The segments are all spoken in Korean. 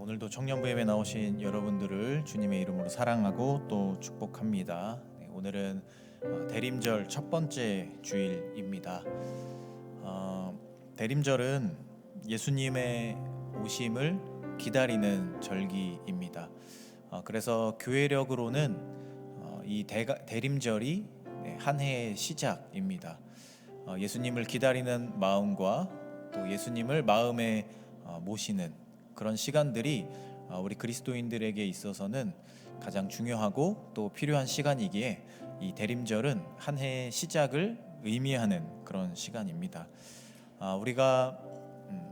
오늘도 청년부 예배 나오신 여러분들을 주님의 이름으로 사랑하고 또 축복합니다. 오늘은 대림절 첫 번째 주일입니다. 대림절은 예수님의 오심을 기다리는 절기입니다. 그래서 교회력으로는 이 대림절이 한 해의 시작입니다. 예수님을 기다리는 마음과 또 예수님을 마음에 모시는 그런 시간들이 우리 그리스도인들에게 있어서는 가장 중요하고 또 필요한 시간이기에 이 대림절은 한 해의 시작을 의미하는 그런 시간입니다. 우리가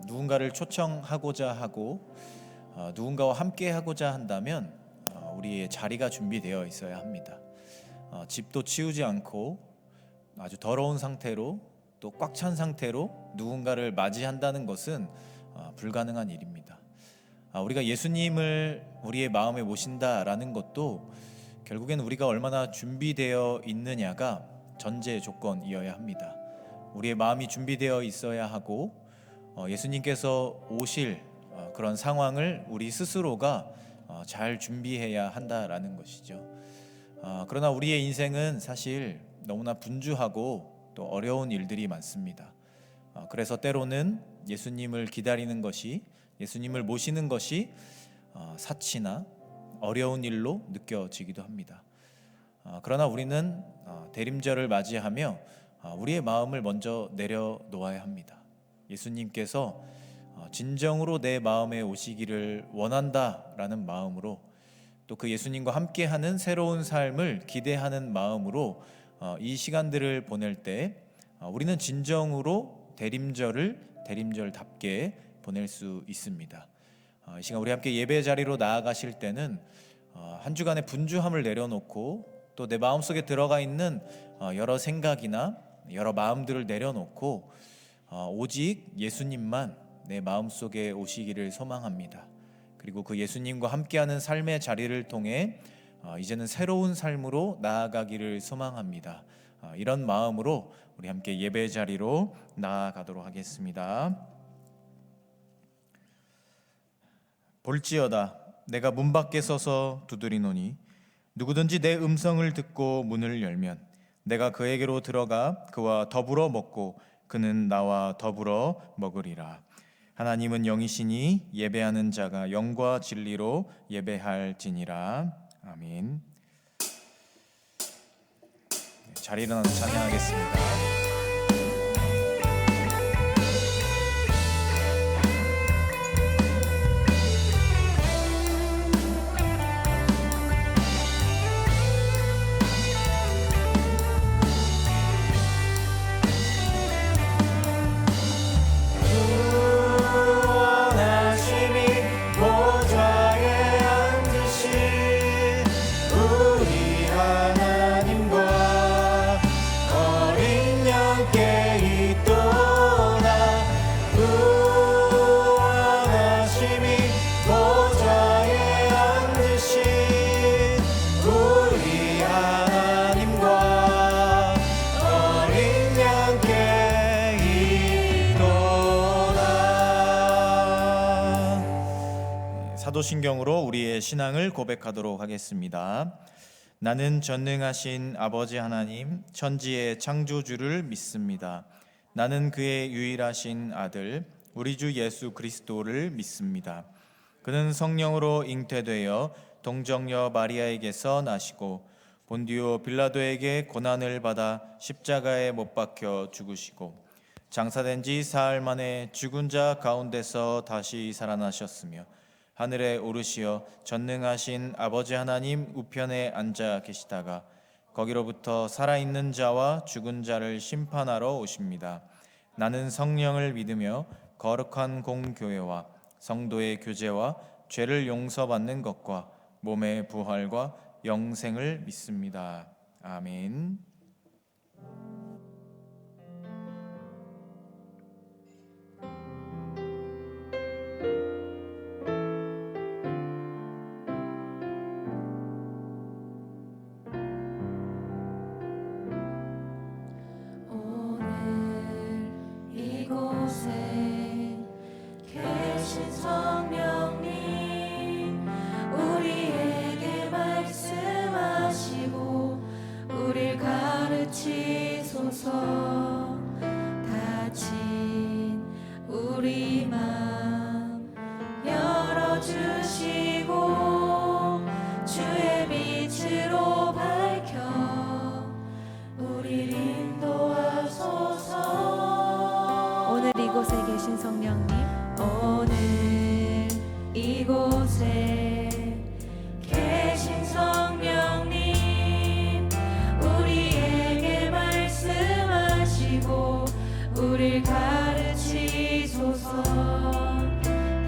누군가를 초청하고자 하고 누군가와 함께 하고자 한다면 우리의 자리가 준비되어 있어야 합니다. 집도 치우지 않고 아주 더러운 상태로 또 꽉 찬 상태로 누군가를 맞이한다는 것은 불가능한 일입니다. 우리가 예수님을 우리의 마음에 모신다라는 것도 결국엔 우리가 얼마나 준비되어 있느냐가 전제 조건이어야 합니다. 우리의 마음이 준비되어 있어야 하고 예수님께서 오실 그런 상황을 우리 스스로가 잘 준비해야 한다라는 것이죠. 그러나 우리의 인생은 사실 너무나 분주하고 또 어려운 일들이 많습니다. 그래서 때로는 예수님을 기다리는 것이, 예수님을 모시는 것이 사치나 어려운 일로 느껴지기도 합니다. 그러나 우리는 대림절을 맞이하며 우리의 마음을 먼저 내려놓아야 합니다. 예수님께서 진정으로 내 마음에 오시기를 원한다라는 마음으로 또 그 예수님과 함께하는 새로운 삶을 기대하는 마음으로 이 시간들을 보낼 때 우리는 진정으로 대림절을 대림절답게 보낼 수 있습니다. 이 시간 우리 함께 예배 자리로 나아가실 때는 한 주간의 분주함을 내려놓고 또 내 마음속에 들어가 있는 여러 생각이나 여러 마음들을 내려놓고 오직 예수님만 내 마음속에 오시기를 소망합니다. 그리고 그 예수님과 함께하는 삶의 자리를 통해 이제는 새로운 삶으로 나아가기를 소망합니다. 이런 마음으로 우리 함께 예배 자리로 나아가도록 하겠습니다. 볼지어다 내가 문 밖에 서서 두드리노니 누구든지 내 음성을 듣고 문을 열면 내가 그에게로 들어가 그와 더불어 먹고 그는 나와 더불어 먹으리라. 하나님은 영이시니 예배하는 자가 영과 진리로 예배할지니라. 아멘. 자리 일어나서 찬양하겠습니다. 사도신경으로 우리의 신앙을 고백하도록 하겠습니다. 나는 전능하신 아버지 하나님 천지의 창조주를 믿습니다. 나는 그의 유일하신 아들 우리 주 예수 그리스도를 믿습니다. 그는 성령으로 잉태되어 동정녀 마리아에게서 나시고 본디오 빌라도에게 고난을 받아 십자가에 못 박혀 죽으시고 장사된 지 사흘 만에 죽은 자 가운데서 다시 살아나셨으며 하늘에 오르시어 전능하신 아버지 하나님 우편에 앉아 계시다가 거기로부터 살아있는 자와 죽은 자를 심판하러 오십니다. 나는 성령을 믿으며 거룩한 공교회와 성도의 교제와 죄를 용서받는 것과 몸의 부활과 영생을 믿습니다. 아멘. 이곳에 계신 성령님 우리 맘 열어주시고 주의 빛으로 밝혀 우리를 인도하소서. 오늘 이곳에 계신 성령님, 오늘 이곳에 계신 성령님 우리에게 말씀하시고 우릴 가르치소서.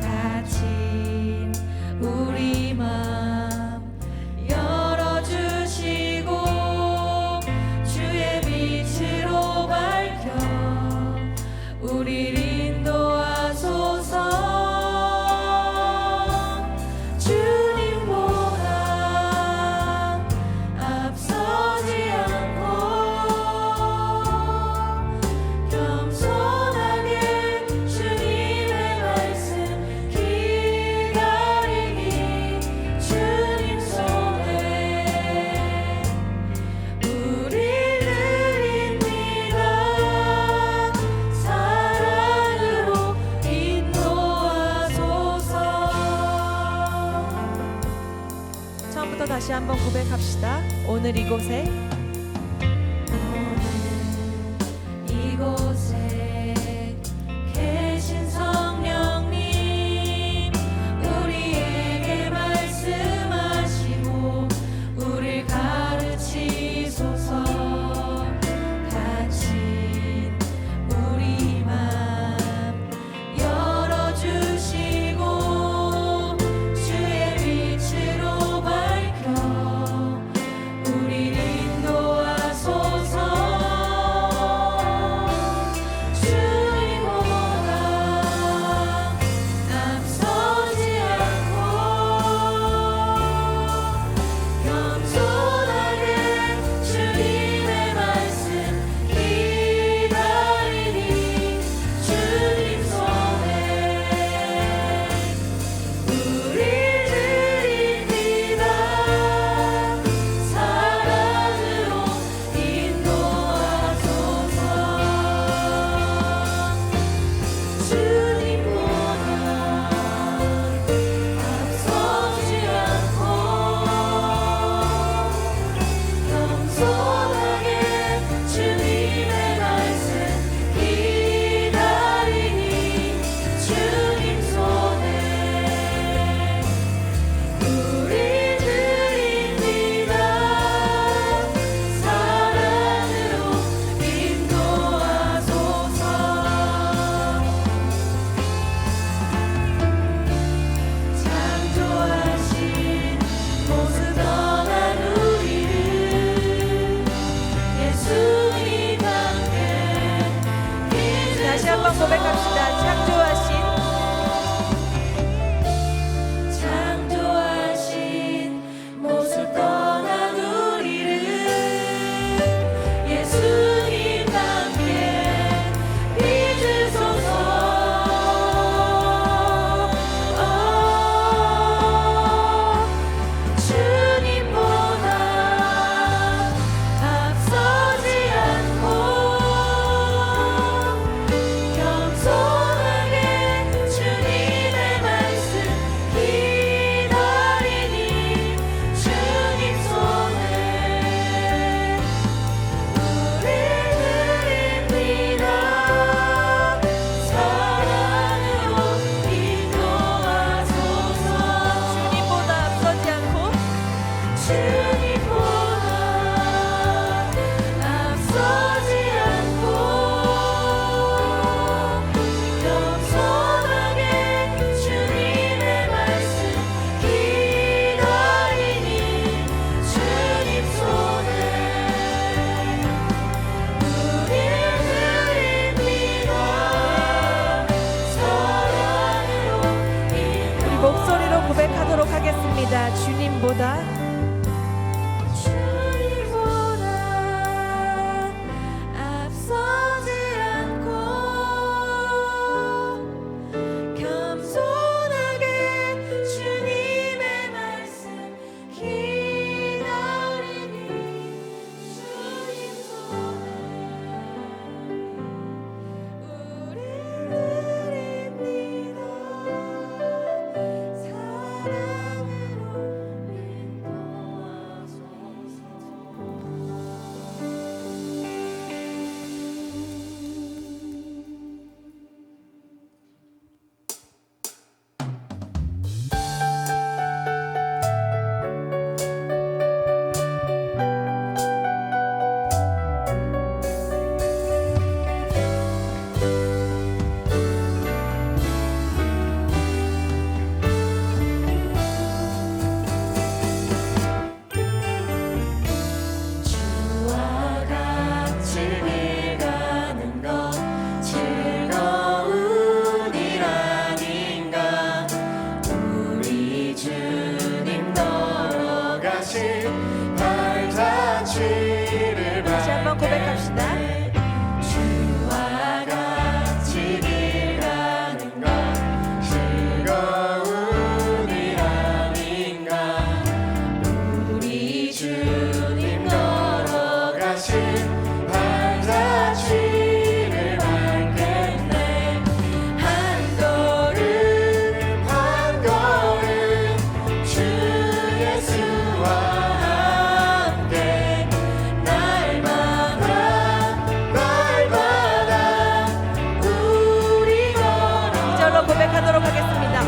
닫힌 우리 맘 열어주시고 주의 빛으로 밝혀 우리를 인도하소서. 주님보다 앞서지 않고 겸손하게 주님의 말씀 기다리니 주님 손에 우리를 입니다. 사랑으로 인도하소서. 처음부터 다시 한번 고백합시다. 오늘 이곳에 이곳에 계신 성령님 우리에게 말씀하시고 우릴 가르치소서. 닫힌 우리 맘 열어주시고 주의 빛으로 밝혀 우리를 인도하소서.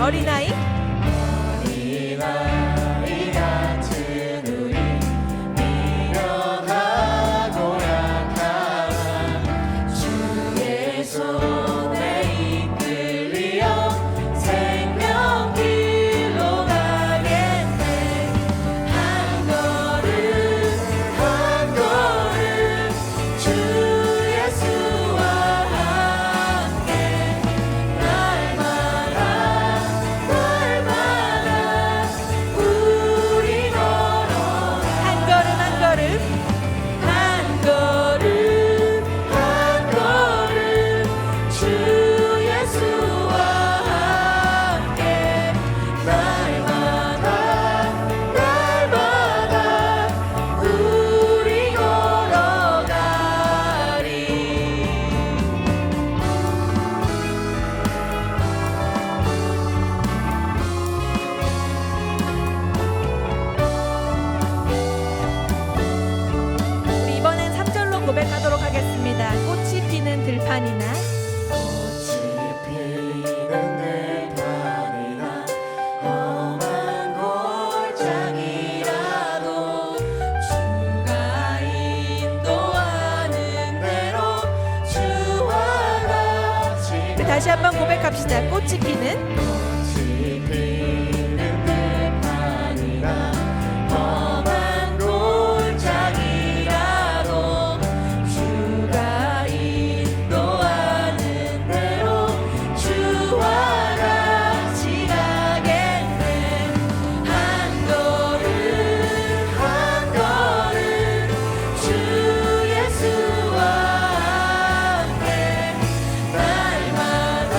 어린아이 어린아이 같은 우리 미련하고 약한 주의 손에 이끌리어 생명길로 가겠네. 한 걸음 한 걸음 주 예수와 함께 날마다 우리 걸어가. 한 걸음 한 걸음 한 걸음 한 걸음 주 예수와 함께 날마다 우리 걸어가리. 우리 이번엔 3절로 고백하도록 하겠습니다. 꽃이 피는 들판이나 꽃이 피는 들판이나 험한 골짜기라도 주가 인도하는 대로 주와 같이 우리 다시 한번 고백합시다. 꽃이 피는 꽃이 피는 들판이나 험한 골짜기라도 주가 인도하는 대로 주와 같이 가겠네. 한 걸음 한 걸음 주 예수와 함께 날마다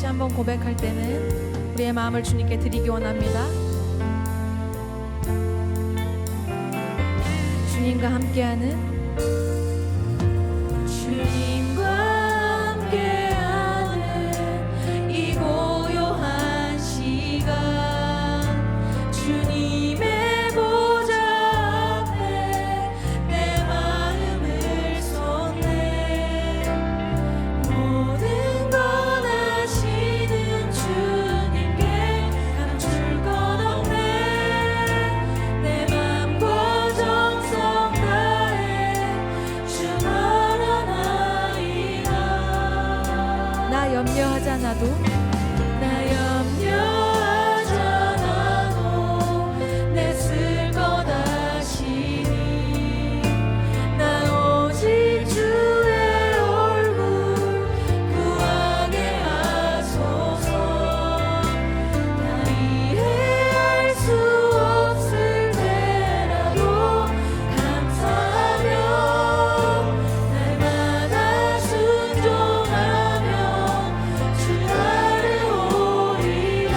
다시 한번 고백할 때는 우리의 마음을 주님께 드리기 원합니다. 주님과 함께하는 주님과 함께하는 이 고요한 시간 주님의 보좌 앞에 내 마음을 쏟네 모든 것 아시는 주님께 감출 것 없네 내 맘과 정성 다해 주 바라나이다 나 염려하지 않아도 나 염려하지 않아도 내 쓸 것 아시니 난 오직 주의 얼굴 구하게 하소서 나 이해할 수 없을 때라도 감사하며 날마다 순종하며 주 따르오리라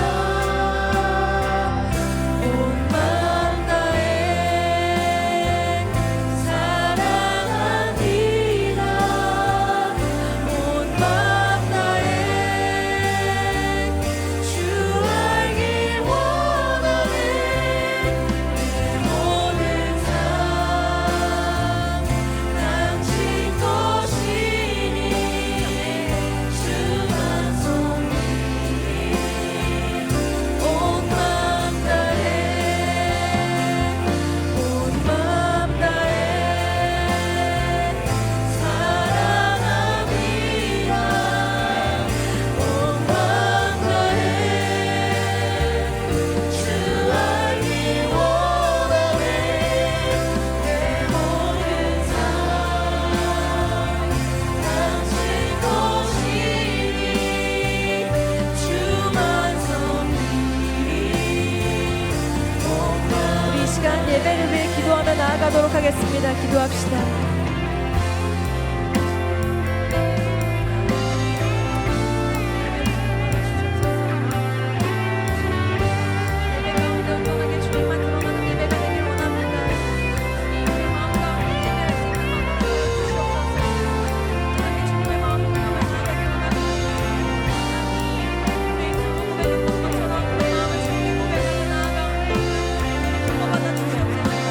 온 맘 다해 사랑하니라 온 맘 다해 주 알길 원하네 내 모든 삶 당신 것이니 주만 섬기니 온 맘 다해 온 맘 다해 사랑하니라 온 맘 다해 주 알길 원하네 내 모든 삶 당신 것이니 주만 섬기니 우리 이 시간 예배를 위해 기도하며 나아가도록 하겠습니다. 기도합시다. 예배 가운데 온전하게 주님만 드러나는 예배가 되길 원합니다. 주님, 우리 마음 가운데 예배할 수 있는 마음을 주시옵소서. 온전하게 주님의 마음을 향하며 나아가길 원합니다. 우리 두고 고백했던 것처럼 우리 마음을 주님께 고백하며 나아가오니 주님을 받아 주시옵소서.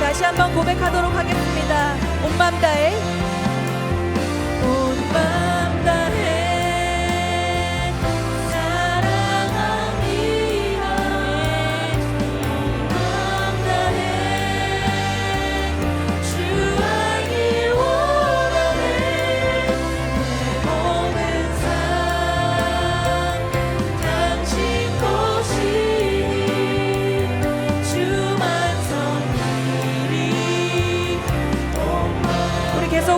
다시 한번 고백하도록 하겠습니다. 온 맘 다해, 온 맘 다해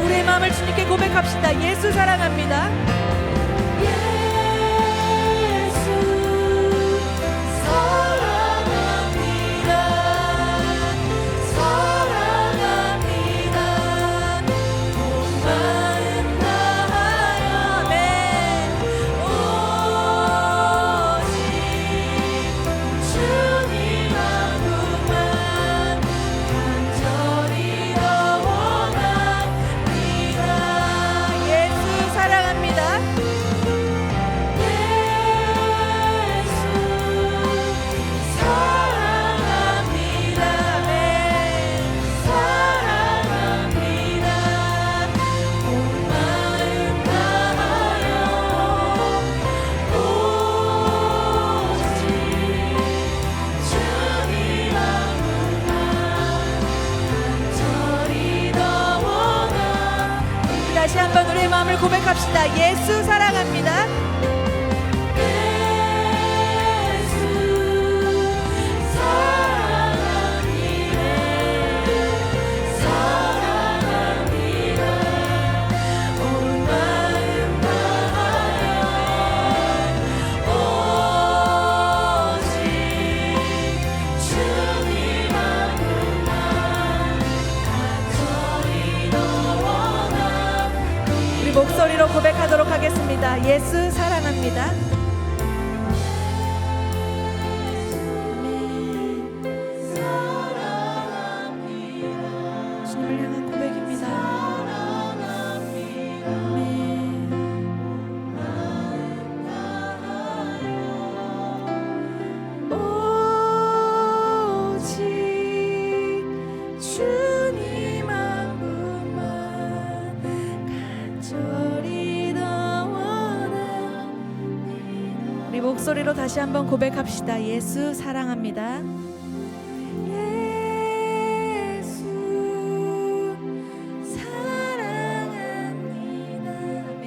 우리의 마음을 주님께 고백합시다. 예수 사랑합니다. 예수 사랑합니다. 사랑합니다. 온 마음 다하여 아멘. 오직 주님만큼만 간절히 더 원합니다. 예수 사랑합니다. 예수 사랑합니다. 사랑합니다. 온 마음 다하여 오직 주님만큼만 간절히 더 원합니다. 다시 한번 우리의 마음을 고백합시다. 예수 사랑합니다. 예수 사랑합니다. 사랑합니다. 온 마음 다하여 오직 주님만큼만 간절히 더 원합니다. 우리 목소리로 고백하도록 하겠습니다. 예수 사랑합니다. 주님을 향한 고백입니다. 아멘. 오직 주님만큼만 간절히 더 원합니다. 우리 목소리로 다시 한번 고백합시다. 예수 사랑합니다. 예수 사랑합니다. 아멘.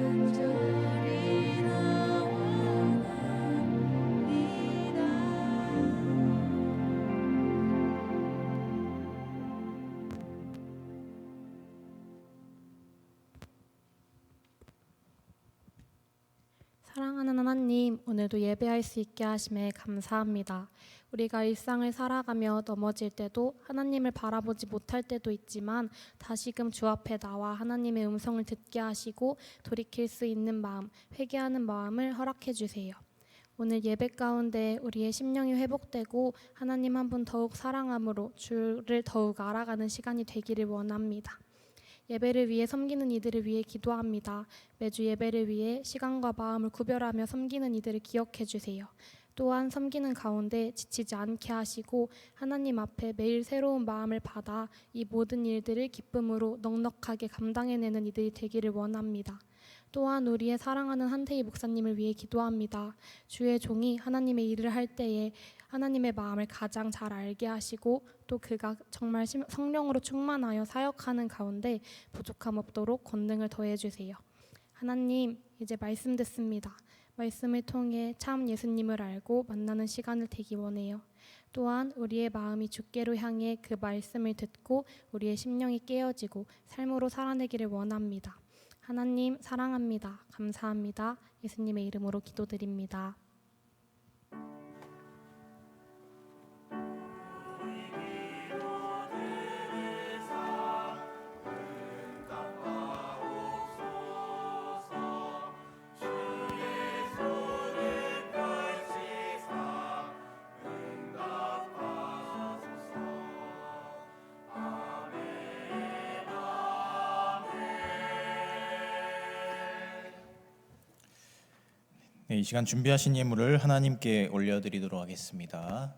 간절히 더 사랑하는 하나님, 오늘도 예배할 수 있게 하심에 감사합니다. 우리가 일상을 살아가며 넘어질 때도 하나님을 바라보지 못할 때도 있지만 다시금 주 앞에 나와 하나님의 음성을 듣게 하시고 돌이킬 수 있는 마음, 회개하는 마음을 허락해 주세요. 오늘 예배 가운데 우리의 심령이 회복되고 하나님 한 분 더욱 사랑함으로 주를 더욱 알아가는 시간이 되기를 원합니다. 예배를 위해 섬기는 이들을 위해 기도합니다. 매주 예배를 위해 시간과 마음을 구별하며 섬기는 이들을 기억해 주세요. 또한 섬기는 가운데 지치지 않게 하시고 하나님 앞에 매일 새로운 마음을 받아 이 모든 일들을 기쁨으로 넉넉하게 감당해내는 이들이 되기를 원합니다. 또한 우리의 사랑하는 한태희 목사님을 위해 기도합니다. 주의 종이 하나님의 일을 할 때에 하나님의 마음을 가장 잘 알게 하시고 또 그가 정말 성령으로 충만하여 사역하는 가운데 부족함 없도록 권능을 더해주세요. 하나님, 이제 말씀 듣습니다. 말씀을 통해 참 예수님을 알고 만나는 시간을 되기 원해요. 또한 우리의 마음이 주께로 향해 그 말씀을 듣고 우리의 심령이 깨어지고 삶으로 살아내기를 원합니다. 하나님 사랑합니다. 감사합니다. 예수님의 이름으로 기도드립니다. 네, 이 시간 준비하신 예물을 하나님께 올려드리도록 하겠습니다.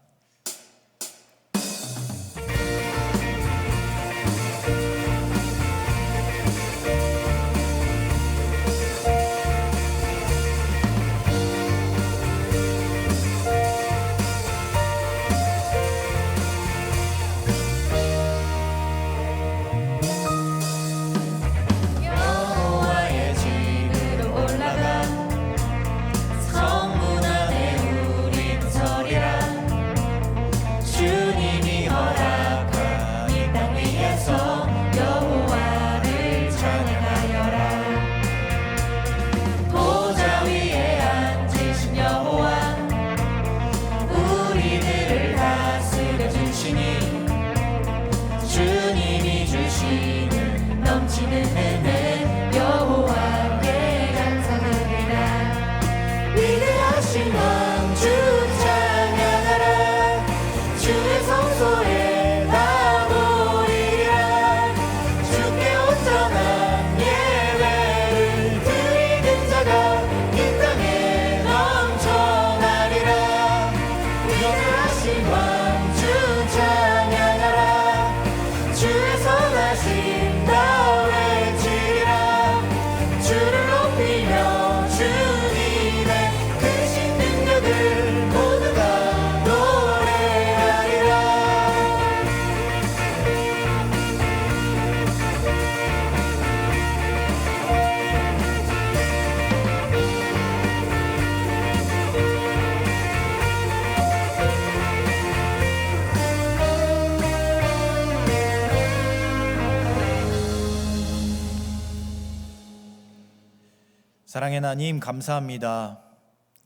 사랑의 하나님, 감사합니다.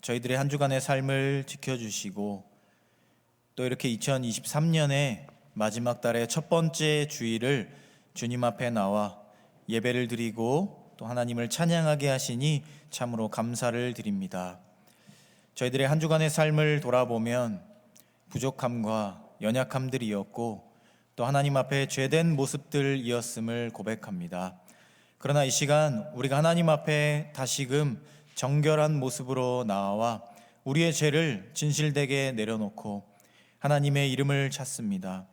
저희들의 한 주간의 삶을 지켜주시고 또 이렇게 2023년의 마지막 달의 첫 번째 주일을 주님 앞에 나와 예배를 드리고 또 하나님을 찬양하게 하시니 참으로 감사를 드립니다. 저희들의 한 주간의 삶을 돌아보면 부족함과 연약함들이었고 또 하나님 앞에 죄된 모습들이었음을 고백합니다. 그러나 이 시간 우리가 하나님 앞에 다시금 정결한 모습으로 나와 우리의 죄를 진실되게 내려놓고 하나님의 이름을 찾습니다.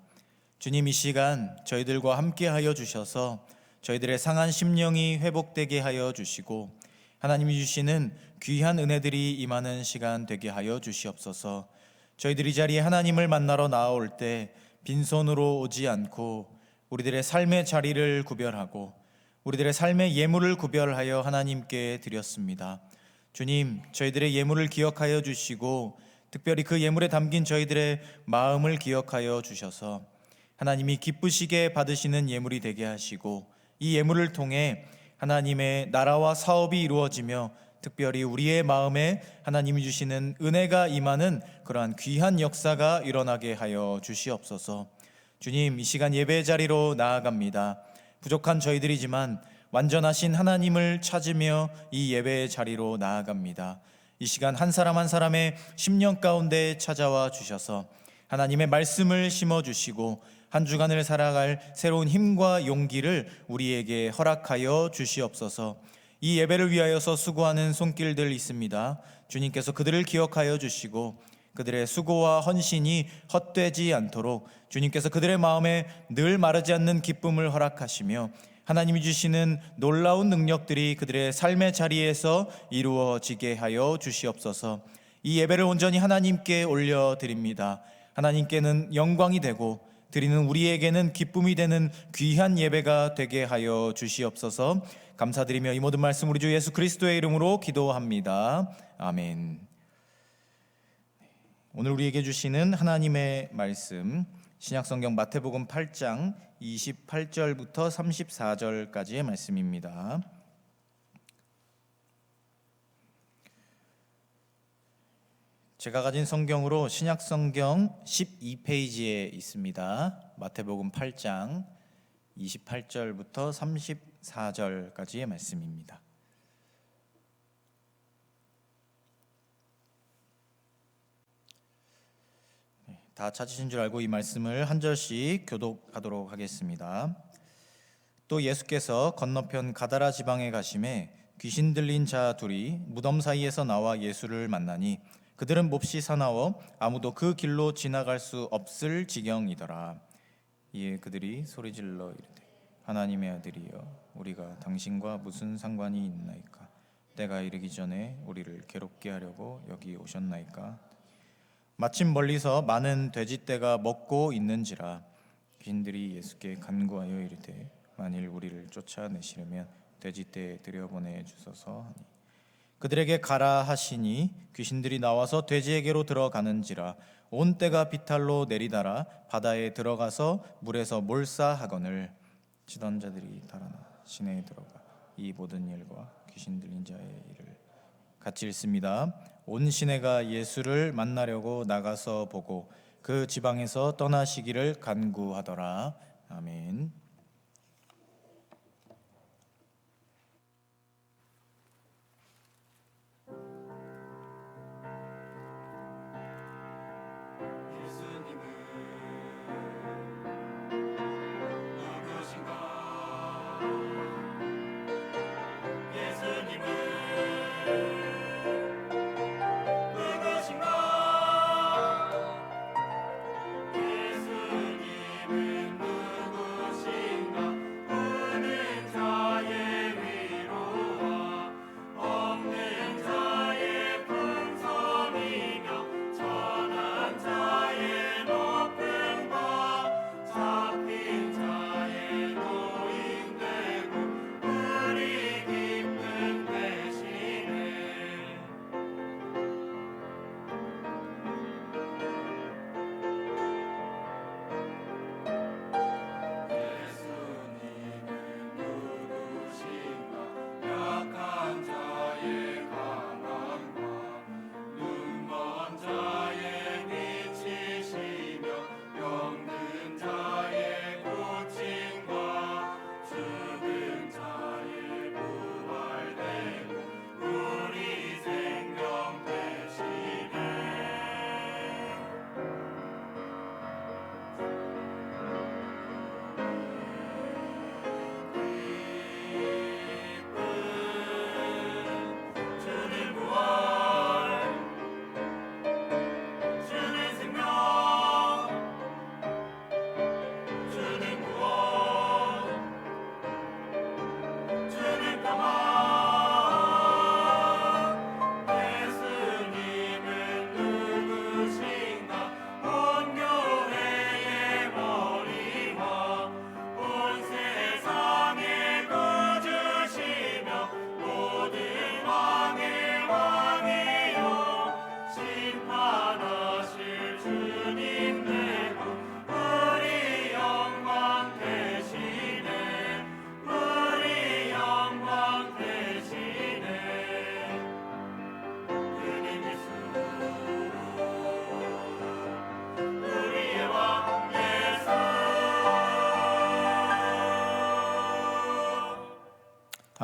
주님, 이 시간 저희들과 함께 하여 주셔서 저희들의 상한 심령이 회복되게 하여 주시고 하나님이 주시는 귀한 은혜들이 임하는 시간 되게 하여 주시옵소서. 저희들이 이 자리에 하나님을 만나러 나올 때 빈손으로 오지 않고 우리들의 삶의 자리를 구별하고 우리들의 삶의 예물을 구별하여 하나님께 드렸습니다. 주님, 저희들의 예물을 기억하여 주시고 특별히 그 예물에 담긴 저희들의 마음을 기억하여 주셔서 하나님이 기쁘시게 받으시는 예물이 되게 하시고 이 예물을 통해 하나님의 나라와 사업이 이루어지며 특별히 우리의 마음에 하나님이 주시는 은혜가 임하는 그러한 귀한 역사가 일어나게 하여 주시옵소서. 주님, 이 시간 예배 자리로 나아갑니다. 부족한 저희들이지만 완전하신 하나님을 찾으며 이 예배의 자리로 나아갑니다. 이 시간 한 사람 한 사람의 심령 가운데 찾아와 주셔서 하나님의 말씀을 심어주시고 한 주간을 살아갈 새로운 힘과 용기를 우리에게 허락하여 주시옵소서. 이 예배를 위하여서 수고하는 손길들 있습니다. 주님께서 그들을 기억하여 주시고 그들의 수고와 헌신이 헛되지 않도록 주님께서 그들의 마음에 늘 마르지 않는 기쁨을 허락하시며 하나님이 주시는 놀라운 능력들이 그들의 삶의 자리에서 이루어지게 하여 주시옵소서. 이 예배를 온전히 하나님께 올려드립니다. 하나님께는 영광이 되고 드리는 우리에게는 기쁨이 되는 귀한 예배가 되게 하여 주시옵소서. 감사드리며 이 모든 말씀 우리 주 예수 그리스도의 이름으로 기도합니다. 아멘. 오늘 우리에게 주시는 하나님의 말씀 신약성경 마태복음 8장 28절부터 34절까지의 말씀입니다. 제가 가진 성경으로 신약성경 12페이지에 있습니다. 마태복음 8장 28절부터 34절까지의 말씀입니다. 다 찾으신 줄 알고 이 말씀을 한 절씩 교독하도록 하겠습니다. 또 예수께서 건너편 가다라 지방에 가심에 귀신 들린 자 둘이 무덤 사이에서 나와 예수를 만나니 그들은 몹시 사나워 아무도 그 길로 지나갈 수 없을 지경이더라. 이에 그들이 소리질러 이르되 하나님의 아들이여 우리가 당신과 무슨 상관이 있나이까? 때가 이르기 전에 우리를 괴롭게 하려고 여기 오셨나이까? 마침 멀리서 많은 돼지떼가 먹고 있는지라 귀신들이 예수께 간구하여 이르되 만일 우리를 쫓아내시려면 돼지떼에 들여보내 주소서 하니 그들에게 가라 하시니 귀신들이 나와서 돼지에게로 들어가는지라 온 떼가 비탈로 내리달아 바다에 들어가서 물에서 몰사하거늘 치던 자들이 달아나 시내에 들어가 이 모든 일과 귀신 들린 자의 일을 같이 읽습니다. 온 시내가 예수를 만나려고 나가서 보고 그 지방에서 떠나시기를 간구하더라. 아멘. 예수님은 누구신가?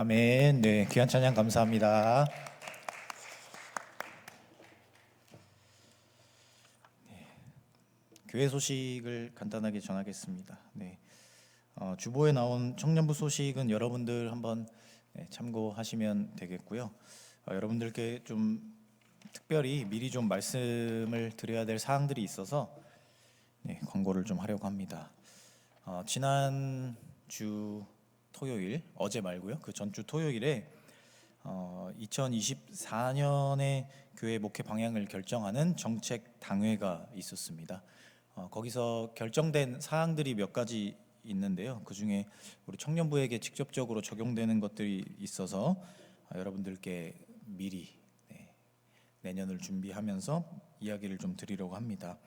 아멘. 네, 귀한 찬양 감사합니다. 교회 소식을 간단하게 전하겠습니다. 네, 주보에 나온 청년부 소식은 여러분들 한번 참고하시면 되겠고요. 여러분들께 좀 특별히 미리 좀 말씀을 드려야 될 사항들이 있어서 광고를 좀 하려고 합니다. 지난 주 토요일, 어제 말고요. 그 전주 토요일에 2024년의 교회 목회 방향을 결정하는 정책 당회가 있었습니다. 거기서 결정된 사항들이 몇 가지 있는데요. 그 중에 우리 청년부에게 직접적으로 적용되는 것들이 있어서 여러분들께 미리 내년을 준비하면서 이야기를 좀 드리려고 합니다.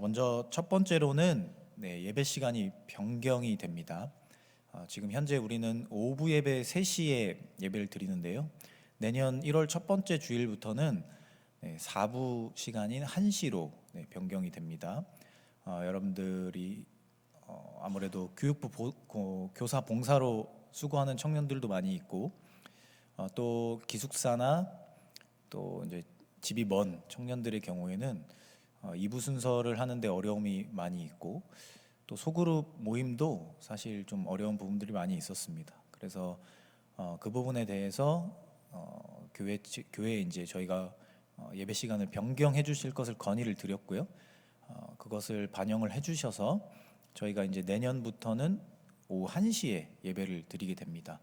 먼저 첫 번째로는 예배 시간이 변경이 됩니다. 지금 현재 우리는 오후 예배 3시에 예배를 드리는데요. 내년 1월 첫 번째 주일부터는 4부 시간인 1시로 변경이 됩니다. 여러분들이 아무래도 교육부 교사 봉사로 수고하는 청년들도 많이 있고 또 기숙사나 또 이제 집이 먼 청년들의 경우에는 2부 순서를 하는데 어려움이 많이 있고 또 소그룹 모임도 사실 좀 어려운 부분들이 많이 있었습니다. 그래서 그 부분에 대해서 교회에 이제 저희가 예배 시간을 변경해 주실 것을 건의를 드렸고요. 그것을 반영을 해 주셔서 저희가 이제 내년부터는 오후 1시에 예배를 드리게 됩니다.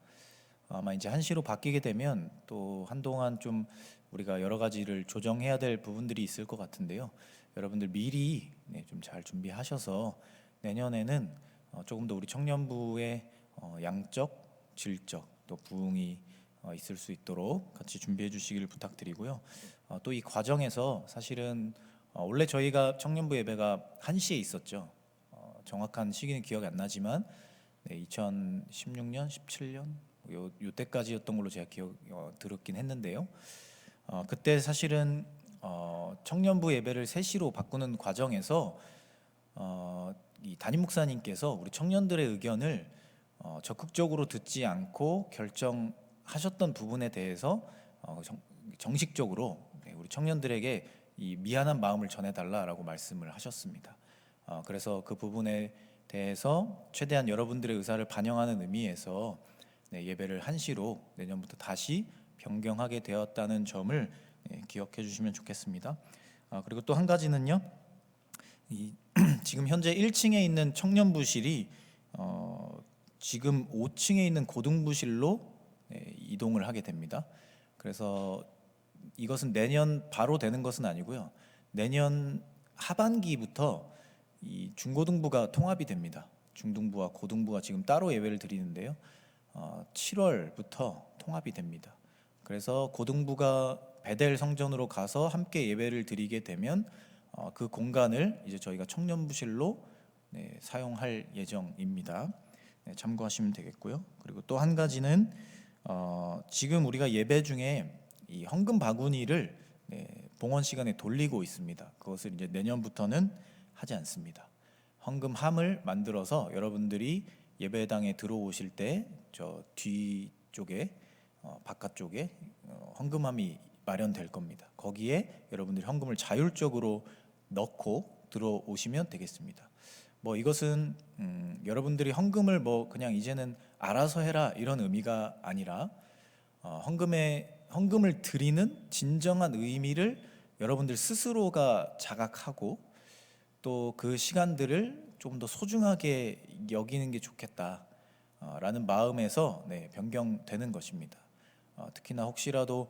아마 이제 1시로 바뀌게 되면 또 한동안 좀 우리가 여러 가지를 조정해야 될 부분들이 있을 것 같은데요. 여러분들 미리 좀 잘 준비하셔서 내년에는 조금 더 우리 청년부의 양적, 질적 또 부흥이 있을 수 있도록 같이 준비해 주시기를 부탁드리고요. 또 이 과정에서 사실은 원래 저희가 청년부 예배가 1시에 있었죠. 정확한 시기는 기억이 안 나지만 2016년, 17년 요때까지였던 걸로 제가 들었긴 했는데요. 그때 사실은 청년부 예배를 3시로 바꾸는 과정에서 이 담임 목사님께서 우리 청년들의 의견을 적극적으로 듣지 않고 결정하셨던 부분에 대해서 정식적으로 우리 청년들에게 이 미안한 마음을 전해달라라고 말씀을 하셨습니다. 그래서 그 부분에 대해서 최대한 여러분들의 의사를 반영하는 의미에서 예배를 1시로 내년부터 다시 변경하게 되었다는 점을 기억해 주시면 좋겠습니다. 그리고 또 한 가지는요. 지금 현재 1층에 있는 청년부실이 지금 5층에 있는 고등부실로 이동을 하게 됩니다. 그래서 이것은 내년 바로 되는 것은 아니고요. 내년 하반기부터 이 중고등부가 통합이 됩니다. 중등부와 고등부가 지금 따로 예배를 드리는데요. 7월부터 통합이 됩니다. 그래서 고등부가 베델 성전으로 가서 함께 예배를 드리게 되면 그 공간을 이제 저희가 청년부실로 사용할 예정입니다. 참고하시면 되겠고요. 그리고 또 한 가지는 지금 우리가 예배 중에 이 헌금 바구니를 봉헌 시간에 돌리고 있습니다. 그것을 이제 내년부터는 하지 않습니다. 헌금함을 만들어서 여러분들이 예배당에 들어오실 때 저 뒤쪽에 바깥쪽에 헌금함이 마련될 겁니다. 거기에 여러분들이 헌금을 자율적으로 넣고 들어오시면 되겠습니다. 뭐 이것은 여러분들이 헌금을 뭐 그냥 이제는 알아서 해라 이런 의미가 아니라 헌금을 드리는 진정한 의미를 여러분들 스스로가 자각하고 또 그 시간들을 조금 더 소중하게 여기는 게 좋겠다라는 마음에서 변경되는 것입니다. 특히나 혹시라도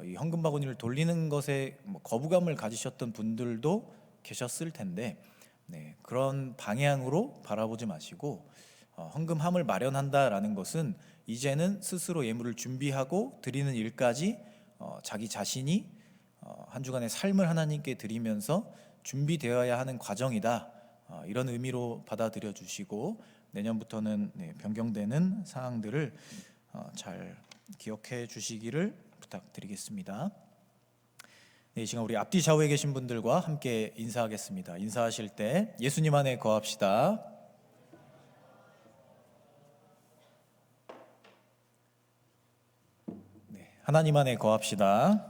이 헌금 바구니를 돌리는 것에 거부감을 가지셨던 분들도 계셨을 텐데 그런 방향으로 바라보지 마시고 헌금함을 마련한다라는 것은 이제는 스스로 예물을 준비하고 드리는 일까지 자기 자신이 한 주간의 삶을 하나님께 드리면서 준비되어야 하는 과정이다. 이런 의미로 받아들여 주시고 내년부터는 변경되는 사항들을 잘 기억해 주시기를 부탁드리겠습니다. 이 시간 우리 앞뒤 좌우에 계신 분들과 함께 인사하겠습니다. 인사하실 때 예수님 안에 거합시다. 하나님 안에 거합시다.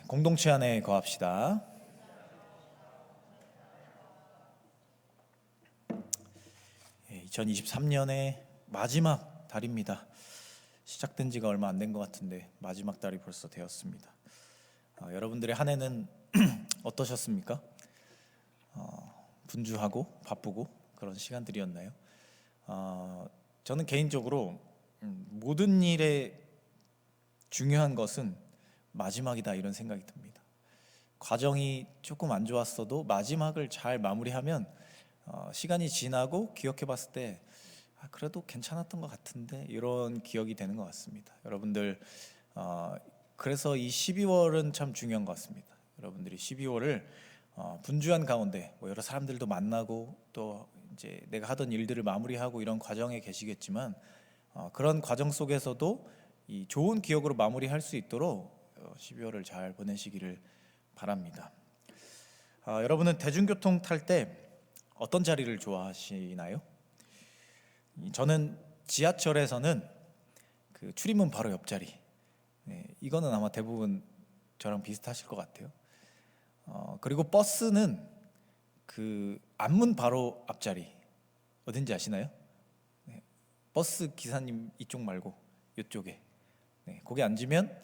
공동체 안에 거합시다. 2023년의 마지막 달입니다. 시작된 지가 얼마 안 된 것 같은데 마지막 달이 벌써 되었습니다. 여러분들의 한 해는 어떠셨습니까? 분주하고 바쁘고 그런 시간들이었나요? 저는 개인적으로 모든 일에 중요한 것은 마지막이다 이런 생각이 듭니다. 과정이 조금 안 좋았어도 마지막을 잘 마무리하면 시간이 지나고 기억해 봤을 때 그래도 괜찮았던 것 같은데 이런 기억이 되는 것 같습니다. 여러분들 그래서 이 12월은 참 중요한 것 같습니다. 여러분들이 12월을 분주한 가운데 여러 사람들도 만나고 또 이제 내가 하던 일들을 마무리하고 이런 과정에 계시겠지만 그런 과정 속에서도 이 좋은 기억으로 마무리할 수 있도록 12월을 잘 보내시기를 바랍니다. 여러분은 대중교통 탈 때 어떤 자리를 좋아하시나요? 저는 지하철에서는 그 출입문 바로 옆자리. 이거는 아마 대부분 저랑 비슷하실 것 같아요. 그리고 버스는 그 앞문 바로 앞자리. 어딘지 아시나요? 버스 기사님 이쪽 말고 이쪽에. 거기 앉으면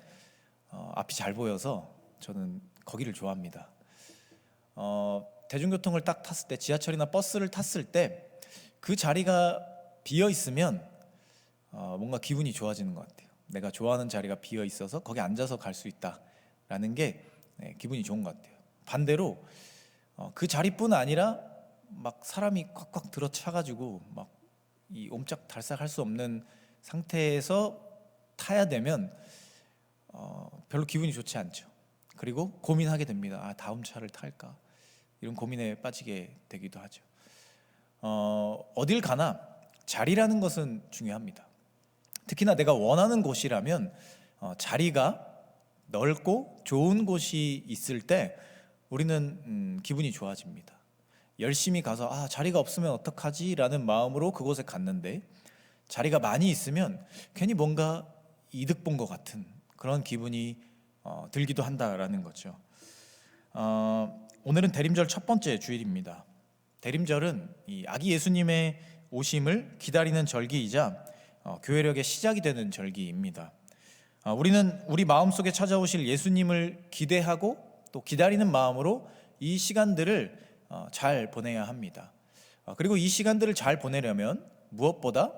앞이 잘 보여서 저는 거기를 좋아합니다. 대중교통을 딱 탔을 때, 지하철이나 버스를 탔을 때 그 자리가 비어 있으면 뭔가 기분이 좋아지는 것 같아요. 내가 좋아하는 자리가 비어 있어서 거기 앉아서 갈 수 있다라는 게 기분이 좋은 것 같아요. 반대로 그 자리뿐 아니라 막 사람이 꽉꽉 들어차가지고 막 이 옴짝달싹할 수 없는 상태에서 타야 되면 별로 기분이 좋지 않죠. 그리고 고민하게 됩니다. 다음 차를 탈까? 이런 고민에 빠지게 되기도 하죠. 어딜 가나 자리라는 것은 중요합니다. 특히나 내가 원하는 곳이라면 자리가 넓고 좋은 곳이 있을 때 우리는 기분이 좋아집니다. 열심히 가서 자리가 없으면 어떡하지? 라는 마음으로 그곳에 갔는데 자리가 많이 있으면 괜히 뭔가 이득 본 것 같은 그런 기분이 들기도 한다라는 거죠. 오늘은 대림절 첫 번째 주일입니다. 대림절은 이 아기 예수님의 오심을 기다리는 절기이자 교회력의 시작이 되는 절기입니다. 우리는 우리 마음속에 찾아오실 예수님을 기대하고 또 기다리는 마음으로 이 시간들을 잘 보내야 합니다. 그리고 이 시간들을 잘 보내려면 무엇보다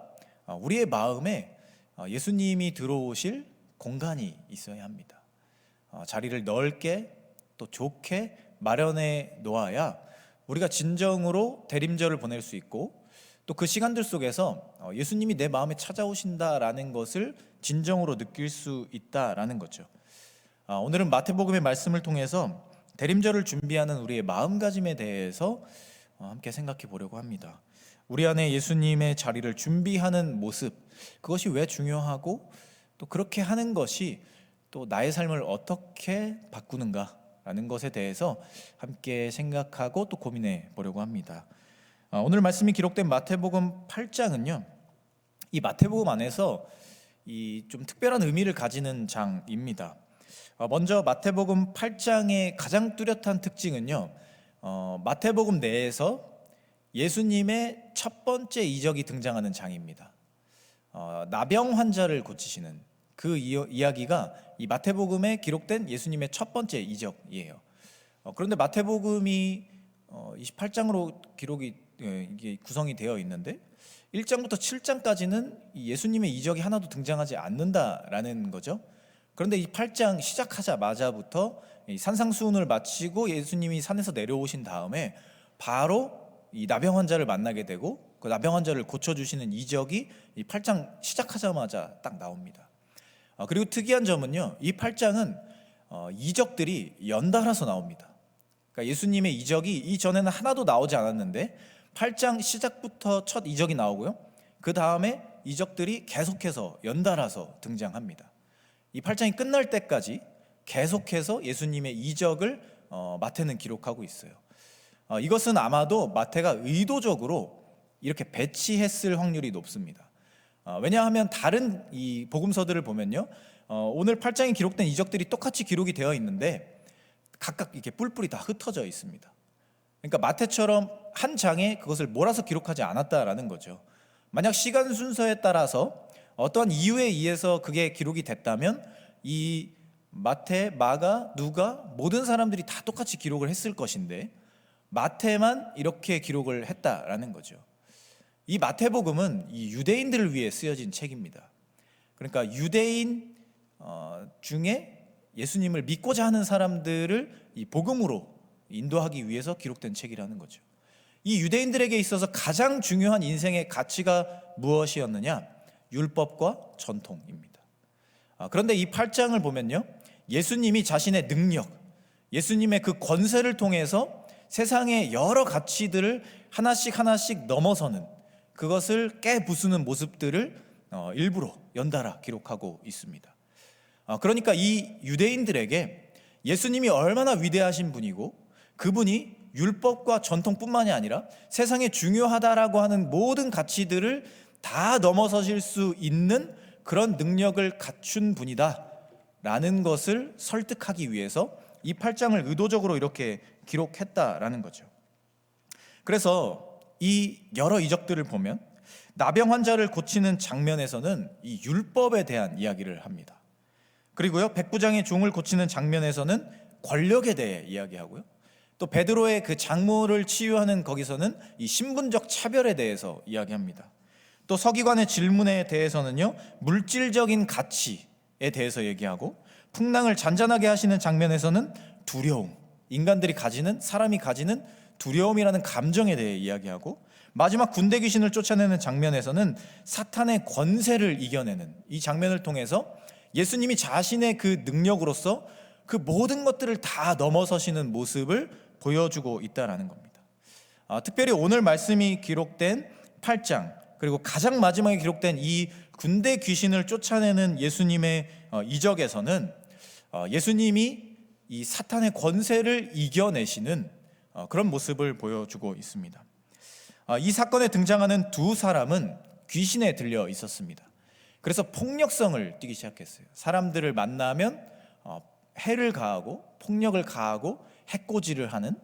우리의 마음에 예수님이 들어오실 공간이 있어야 합니다. 자리를 넓게 또 좋게 마련해 놓아야 우리가 진정으로 대림절을 보낼 수 있고 또 그 시간들 속에서 예수님이 내 마음에 찾아오신다라는 것을 진정으로 느낄 수 있다라는 거죠. 오늘은 마태복음의 말씀을 통해서 대림절을 준비하는 우리의 마음가짐에 대해서 함께 생각해 보려고 합니다. 우리 안에 예수님의 자리를 준비하는 모습, 그것이 왜 중요하고 또 그렇게 하는 것이 또 나의 삶을 어떻게 바꾸는가라는 것에 대해서 함께 생각하고 또 고민해 보려고 합니다. 오늘 말씀이 기록된 마태복음 8장은요, 이 마태복음 안에서 이 좀 특별한 의미를 가지는 장입니다. 먼저 마태복음 8장의 가장 뚜렷한 특징은요, 마태복음 내에서 예수님의 첫 번째 이적이 등장하는 장입니다. 나병 환자를 고치시는 그 이야기가 이 마태복음에 기록된 예수님의 첫 번째 이적이에요. 그런데 마태복음이 28장으로 이게 구성이 되어 있는데 1장부터 7장까지는 예수님의 이적이 하나도 등장하지 않는다라는 거죠. 그런데 이 8장 시작하자마자부터 산상수훈을 마치고 예수님이 산에서 내려오신 다음에 바로 이 나병 환자를 만나게 되고 그 나병 환자를 고쳐주시는 이적이 이 8장 시작하자마자 딱 나옵니다. 그리고 특이한 점은요, 이 8장은 이적들이 연달아서 나옵니다. 그러니까 예수님의 이적이 이전에는 하나도 나오지 않았는데 8장 시작부터 첫 이적이 나오고요, 그 다음에 이적들이 계속해서 연달아서 등장합니다. 이 8장이 끝날 때까지 계속해서 예수님의 이적을 마태는 기록하고 있어요. 이것은 아마도 마태가 의도적으로 이렇게 배치했을 확률이 높습니다. 왜냐하면 다른 이 복음서들을 보면요, 오늘 8장에 기록된 이적들이 똑같이 기록이 되어 있는데 각각 이렇게 뿔뿔이 다 흩어져 있습니다. 그러니까 마태처럼 한 장에 그것을 몰아서 기록하지 않았다라는 거죠. 만약 시간 순서에 따라서 어떠한 이유에 의해서 그게 기록이 됐다면 이 마태, 마가, 누가 모든 사람들이 다 똑같이 기록을 했을 것인데 마태만 이렇게 기록을 했다라는 거죠. 이 마태복음은 이 유대인들을 위해 쓰여진 책입니다. 그러니까 유대인 중에 예수님을 믿고자 하는 사람들을 이 복음으로 인도하기 위해서 기록된 책이라는 거죠. 이 유대인들에게 있어서 가장 중요한 인생의 가치가 무엇이었느냐? 율법과 전통입니다. 그런데 이 8장을 보면요, 예수님이 자신의 능력, 예수님의 그 권세를 통해서 세상의 여러 가치들을 하나씩 하나씩 넘어서는, 그것을 깨부수는 모습들을 일부러 연달아 기록하고 있습니다. 그러니까 이 유대인들에게 예수님이 얼마나 위대하신 분이고 그분이 율법과 전통뿐만이 아니라 세상에 중요하다라고 하는 모든 가치들을 다 넘어서실 수 있는 그런 능력을 갖춘 분이다 라는 것을 설득하기 위해서 이 8장을 의도적으로 이렇게 기록했다라는 거죠. 그래서 이 여러 이적들을 보면 나병 환자를 고치는 장면에서는 이 율법에 대한 이야기를 합니다. 그리고요, 백부장의 종을 고치는 장면에서는 권력에 대해 이야기하고요, 또 베드로의 그 장모를 치유하는 거기서는 이 신분적 차별에 대해서 이야기합니다. 또 서기관의 질문에 대해서는요, 물질적인 가치에 대해서 얘기하고, 풍랑을 잔잔하게 하시는 장면에서는 두려움, 인간들이 가지는, 사람이 가지는 두려움이라는 감정에 대해 이야기하고, 마지막 군대 귀신을 쫓아내는 장면에서는 사탄의 권세를 이겨내는 이 장면을 통해서 예수님이 자신의 그 능력으로서 그 모든 것들을 다 넘어서시는 모습을 보여주고 있다는 겁니다. 특별히 오늘 말씀이 기록된 8장, 그리고 가장 마지막에 기록된 이 군대 귀신을 쫓아내는 예수님의 이적에서는 예수님이 이 사탄의 권세를 이겨내시는 그런 모습을 보여주고 있습니다. 이 사건에 등장하는 두 사람은 귀신에 들려 있었습니다. 그래서 폭력성을 띠기 시작했어요. 사람들을 만나면 해를 가하고 폭력을 가하고 해코지를 하는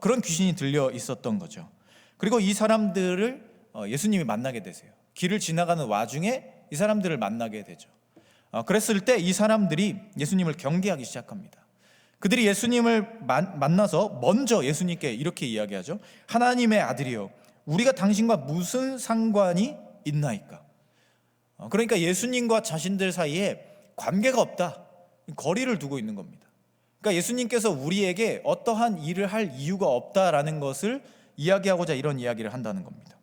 그런 귀신이 들려 있었던 거죠. 그리고 이 사람들을 예수님이 만나게 되세요. 길을 지나가는 와중에 이 사람들을 만나게 되죠. 그랬을 때 이 사람들이 예수님을 경계하기 시작합니다. 그들이 예수님을 만나서 먼저 예수님께 이렇게 이야기하죠. 하나님의 아들이여, 우리가 당신과 무슨 상관이 있나이까? 그러니까 예수님과 자신들 사이에 관계가 없다, 거리를 두고 있는 겁니다. 그러니까 예수님께서 우리에게 어떠한 일을 할 이유가 없다라는 것을 이야기하고자 이런 이야기를 한다는 겁니다.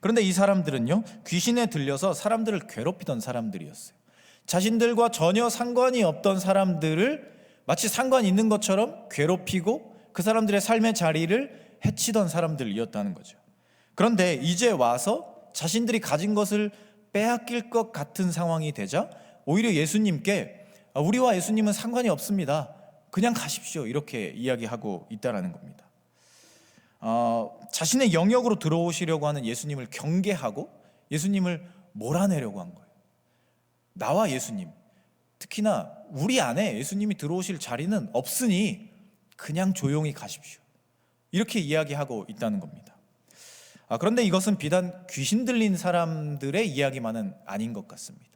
그런데 이 사람들은요, 귀신에 들려서 사람들을 괴롭히던 사람들이었어요. 자신들과 전혀 상관이 없던 사람들을 마치 상관이 있는 것처럼 괴롭히고 그 사람들의 삶의 자리를 해치던 사람들이었다는 거죠. 그런데 이제 와서 자신들이 가진 것을 빼앗길 것 같은 상황이 되자 오히려 예수님께 우리와 예수님은 상관이 없습니다, 그냥 가십시오, 이렇게 이야기하고 있다는 겁니다. 자신의 영역으로 들어오시려고 하는 예수님을 경계하고 예수님을 몰아내려고 한 거예요. 나와 예수님, 특히나 우리 안에 예수님이 들어오실 자리는 없으니 그냥 조용히 가십시오, 이렇게 이야기하고 있다는 겁니다. 그런데 이것은 비단 귀신 들린 사람들의 이야기만은 아닌 것 같습니다.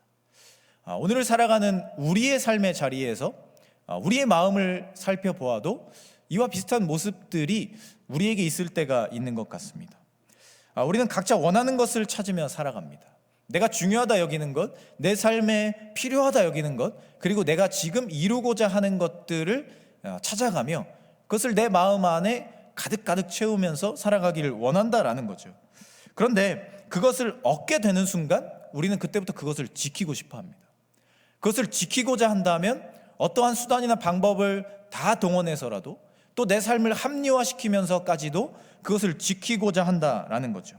오늘을 살아가는 우리의 삶의 자리에서 우리의 마음을 살펴보아도 이와 비슷한 모습들이 우리에게 있을 때가 있는 것 같습니다. 우리는 각자 원하는 것을 찾으며 살아갑니다. 내가 중요하다 여기는 것, 내 삶에 필요하다 여기는 것, 그리고 내가 지금 이루고자 하는 것들을 찾아가며 그것을 내 마음 안에 가득가득 채우면서 살아가기를 원한다라는 거죠. 그런데 그것을 얻게 되는 순간 우리는 그때부터 그것을 지키고 싶어 합니다. 그것을 지키고자 한다면 어떠한 수단이나 방법을 다 동원해서라도 또 내 삶을 합리화시키면서까지도 그것을 지키고자 한다라는 거죠.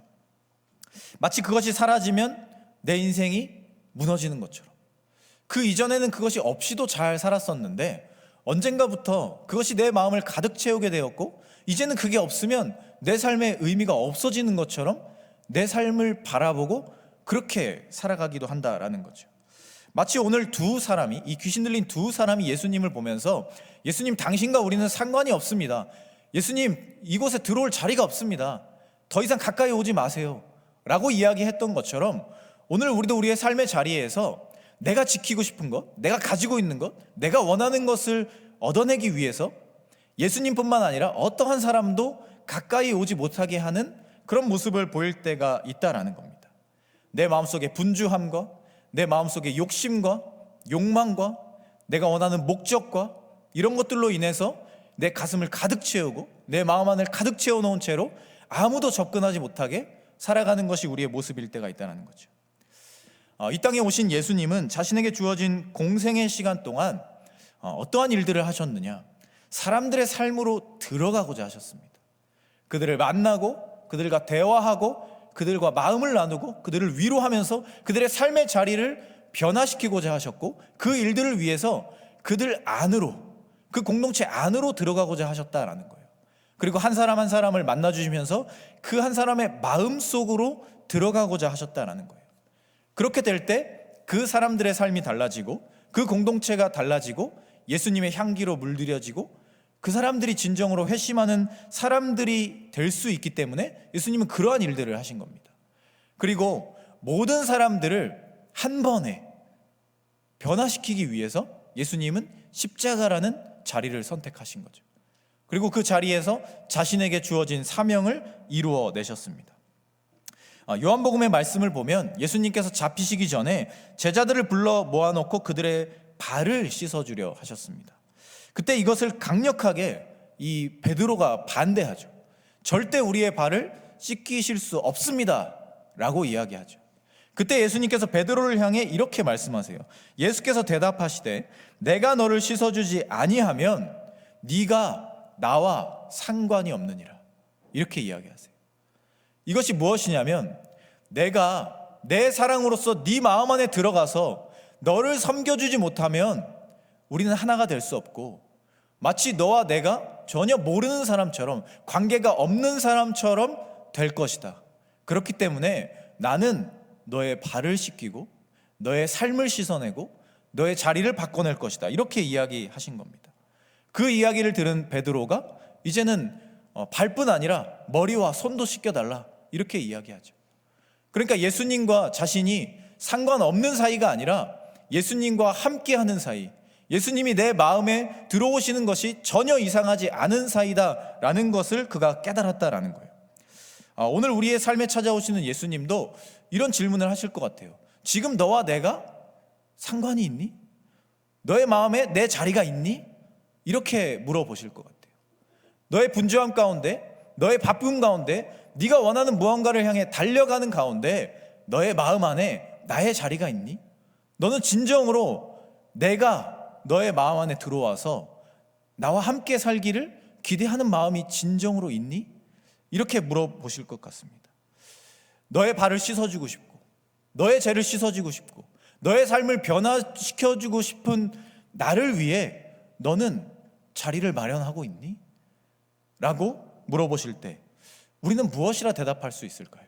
마치 그것이 사라지면 내 인생이 무너지는 것처럼. 그 이전에는 그것이 없이도 잘 살았었는데 언젠가부터 그것이 내 마음을 가득 채우게 되었고 이제는 그게 없으면 내 삶의 의미가 없어지는 것처럼 내 삶을 바라보고 그렇게 살아가기도 한다라는 거죠. 마치 오늘 두 사람이, 이 귀신 들린 두 사람이 예수님을 보면서 예수님, 당신과 우리는 상관이 없습니다. 예수님, 이곳에 들어올 자리가 없습니다. 더 이상 가까이 오지 마세요 라고 이야기했던 것처럼 오늘 우리도 우리의 삶의 자리에서 내가 지키고 싶은 것, 내가 가지고 있는 것, 내가 원하는 것을 얻어내기 위해서 예수님뿐만 아니라 어떠한 사람도 가까이 오지 못하게 하는 그런 모습을 보일 때가 있다라는 겁니다. 내 마음속에 분주함과 내 마음속에 욕심과 욕망과 내가 원하는 목적과 이런 것들로 인해서 내 가슴을 가득 채우고 내 마음 안을 가득 채워놓은 채로 아무도 접근하지 못하게 살아가는 것이 우리의 모습일 때가 있다는 거죠. 이 땅에 오신 예수님은 자신에게 주어진 공생의 시간 동안 어떠한 일들을 하셨느냐? 사람들의 삶으로 들어가고자 하셨습니다. 그들을 만나고 그들과 대화하고 그들과 마음을 나누고 그들을 위로하면서 그들의 삶의 자리를 변화시키고자 하셨고, 그 일들을 위해서 그들 안으로, 그 공동체 안으로 들어가고자 하셨다라는 거예요. 그리고 한 사람 한 사람을 만나주시면서 그 한 사람의 마음속으로 들어가고자 하셨다라는 거예요. 그렇게 될 때 그 사람들의 삶이 달라지고 그 공동체가 달라지고 예수님의 향기로 물들여지고 그 사람들이 진정으로 회심하는 사람들이 될 수 있기 때문에 예수님은 그러한 일들을 하신 겁니다. 그리고 모든 사람들을 한 번에 변화시키기 위해서 예수님은 십자가라는 자리를 선택하신 거죠. 그리고 그 자리에서 자신에게 주어진 사명을 이루어내셨습니다. 요한복음의 말씀을 보면 예수님께서 잡히시기 전에 제자들을 불러 모아놓고 그들의 발을 씻어주려 하셨습니다. 그때 이것을 강력하게 이 베드로가 반대하죠. 절대 우리의 발을 씻기실 수 없습니다 라고 이야기하죠. 그때 예수님께서 베드로를 향해 이렇게 말씀하세요. 예수께서 대답하시되 내가 너를 씻어주지 아니하면 네가 나와 상관이 없느니라, 이렇게 이야기하세요. 이것이 무엇이냐면 내가 내 사랑으로서 네 마음 안에 들어가서 너를 섬겨주지 못하면 우리는 하나가 될 수 없고, 마치 너와 내가 전혀 모르는 사람처럼, 관계가 없는 사람처럼 될 것이다. 그렇기 때문에 나는 너의 발을 씻기고 너의 삶을 씻어내고 너의 자리를 바꿔낼 것이다, 이렇게 이야기하신 겁니다. 그 이야기를 들은 베드로가 이제는 발뿐 아니라 머리와 손도 씻겨달라, 이렇게 이야기하죠. 그러니까 예수님과 자신이 상관없는 사이가 아니라 예수님과 함께하는 사이, 예수님이 내 마음에 들어오시는 것이 전혀 이상하지 않은 사이다라는 것을 그가 깨달았다라는 거예요. 오늘 우리의 삶에 찾아오시는 예수님도 이런 질문을 하실 것 같아요. 지금 너와 내가 상관이 있니? 너의 마음에 내 자리가 있니? 이렇게 물어보실 것 같아요. 너의 분주함 가운데, 너의 바쁨 가운데, 네가 원하는 무언가를 향해 달려가는 가운데 너의 마음 안에 나의 자리가 있니? 너는 진정으로 내가 너의 마음 안에 들어와서 나와 함께 살기를 기대하는 마음이 진정으로 있니? 이렇게 물어보실 것 같습니다. 너의 발을 씻어주고 싶고 너의 죄를 씻어주고 싶고 너의 삶을 변화시켜주고 싶은 나를 위해 너는 자리를 마련하고 있니? 라고 물어보실 때 우리는 무엇이라 대답할 수 있을까요?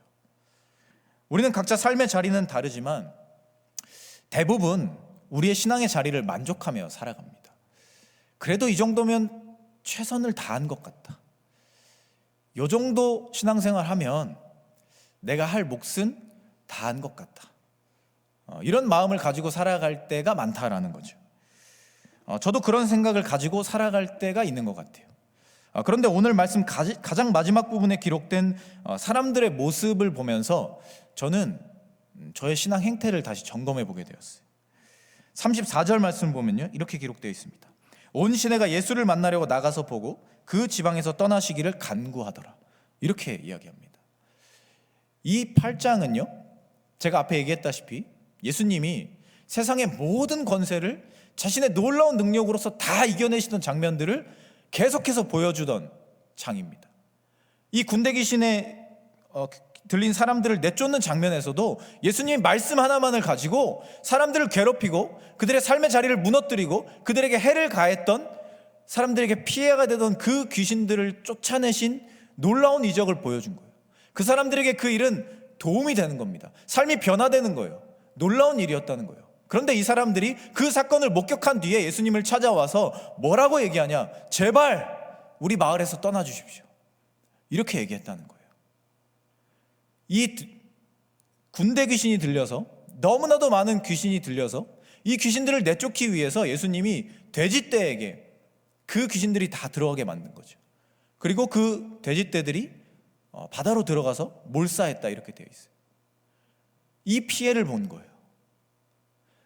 우리는 각자 삶의 자리는 다르지만 대부분 우리의 신앙의 자리를 만족하며 살아갑니다. 그래도 이 정도면 최선을 다한 것 같다. 이 정도 신앙생활 하면 내가 할 몫은 다한 것 같다. 이런 마음을 가지고 살아갈 때가 많다라는 거죠. 저도 그런 생각을 가지고 살아갈 때가 있는 것 같아요. 그런데 오늘 말씀 가장 마지막 부분에 기록된 사람들의 모습을 보면서 저는 저의 신앙 행태를 다시 점검해 보게 되었어요. 34절 말씀 보면요, 이렇게 기록되어 있습니다. 온 시내가 예수를 만나려고 나가서 보고 그 지방에서 떠나시기를 간구하더라, 이렇게 이야기합니다. 이 8장은요, 제가 앞에 얘기했다시피 예수님이 세상의 모든 권세를 자신의 놀라운 능력으로서 다 이겨내시던 장면들을 계속해서 보여주던 장입니다. 이 군대 귀신에 들린 사람들을 내쫓는 장면에서도 예수님이 말씀 하나만을 가지고 사람들을 괴롭히고 그들의 삶의 자리를 무너뜨리고 그들에게 해를 가했던, 사람들에게 피해가 되던 그 귀신들을 쫓아내신 놀라운 이적을 보여준 거예요. 그 사람들에게 그 일은 도움이 되는 겁니다. 삶이 변화되는 거예요. 놀라운 일이었다는 거예요. 그런데 이 사람들이 그 사건을 목격한 뒤에 예수님을 찾아와서 뭐라고 얘기하냐? 제발 우리 마을에서 떠나 주십시오. 이렇게 얘기했다는 거예요. 이 군대 귀신이 들려서, 너무나도 많은 귀신이 들려서 이 귀신들을 내쫓기 위해서 예수님이 돼지떼에게 그 귀신들이 다 들어가게 만든 거죠. 그리고 그 돼지떼들이 바다로 들어가서 몰사했다, 이렇게 되어 있어요. 이 피해를 본 거예요.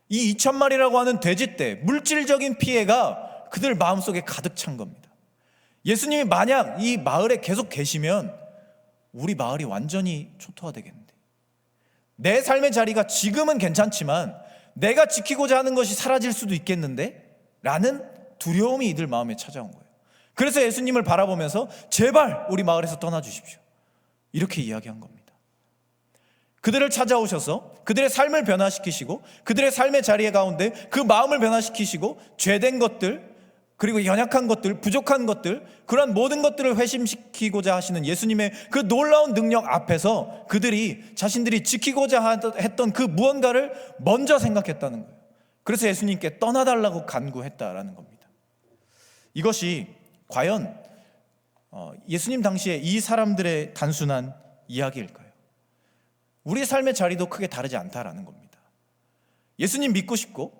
이 2,000마리라고 하는 돼지떼, 물질적인 피해가 그들 마음속에 가득 찬 겁니다. 예수님이 만약 이 마을에 계속 계시면 우리 마을이 완전히 초토화되겠는데, 내 삶의 자리가 지금은 괜찮지만 내가 지키고자 하는 것이 사라질 수도 있겠는데 라는 두려움이 이들 마음에 찾아온 거예요. 그래서 예수님을 바라보면서 제발 우리 마을에서 떠나 주십시오, 이렇게 이야기한 겁니다. 그들을 찾아오셔서 그들의 삶을 변화시키시고 그들의 삶의 자리 가운데 그 마음을 변화시키시고 죄된 것들, 그리고 연약한 것들, 부족한 것들, 그런 모든 것들을 회심시키고자 하시는 예수님의 그 놀라운 능력 앞에서 그들이 자신들이 지키고자 했던 그 무언가를 먼저 생각했다는 거예요. 그래서 예수님께 떠나달라고 간구했다라는 겁니다. 이것이 과연 예수님 당시에 이 사람들의 단순한 이야기일까요? 우리의 삶의 자리도 크게 다르지 않다라는 겁니다. 예수님 믿고 싶고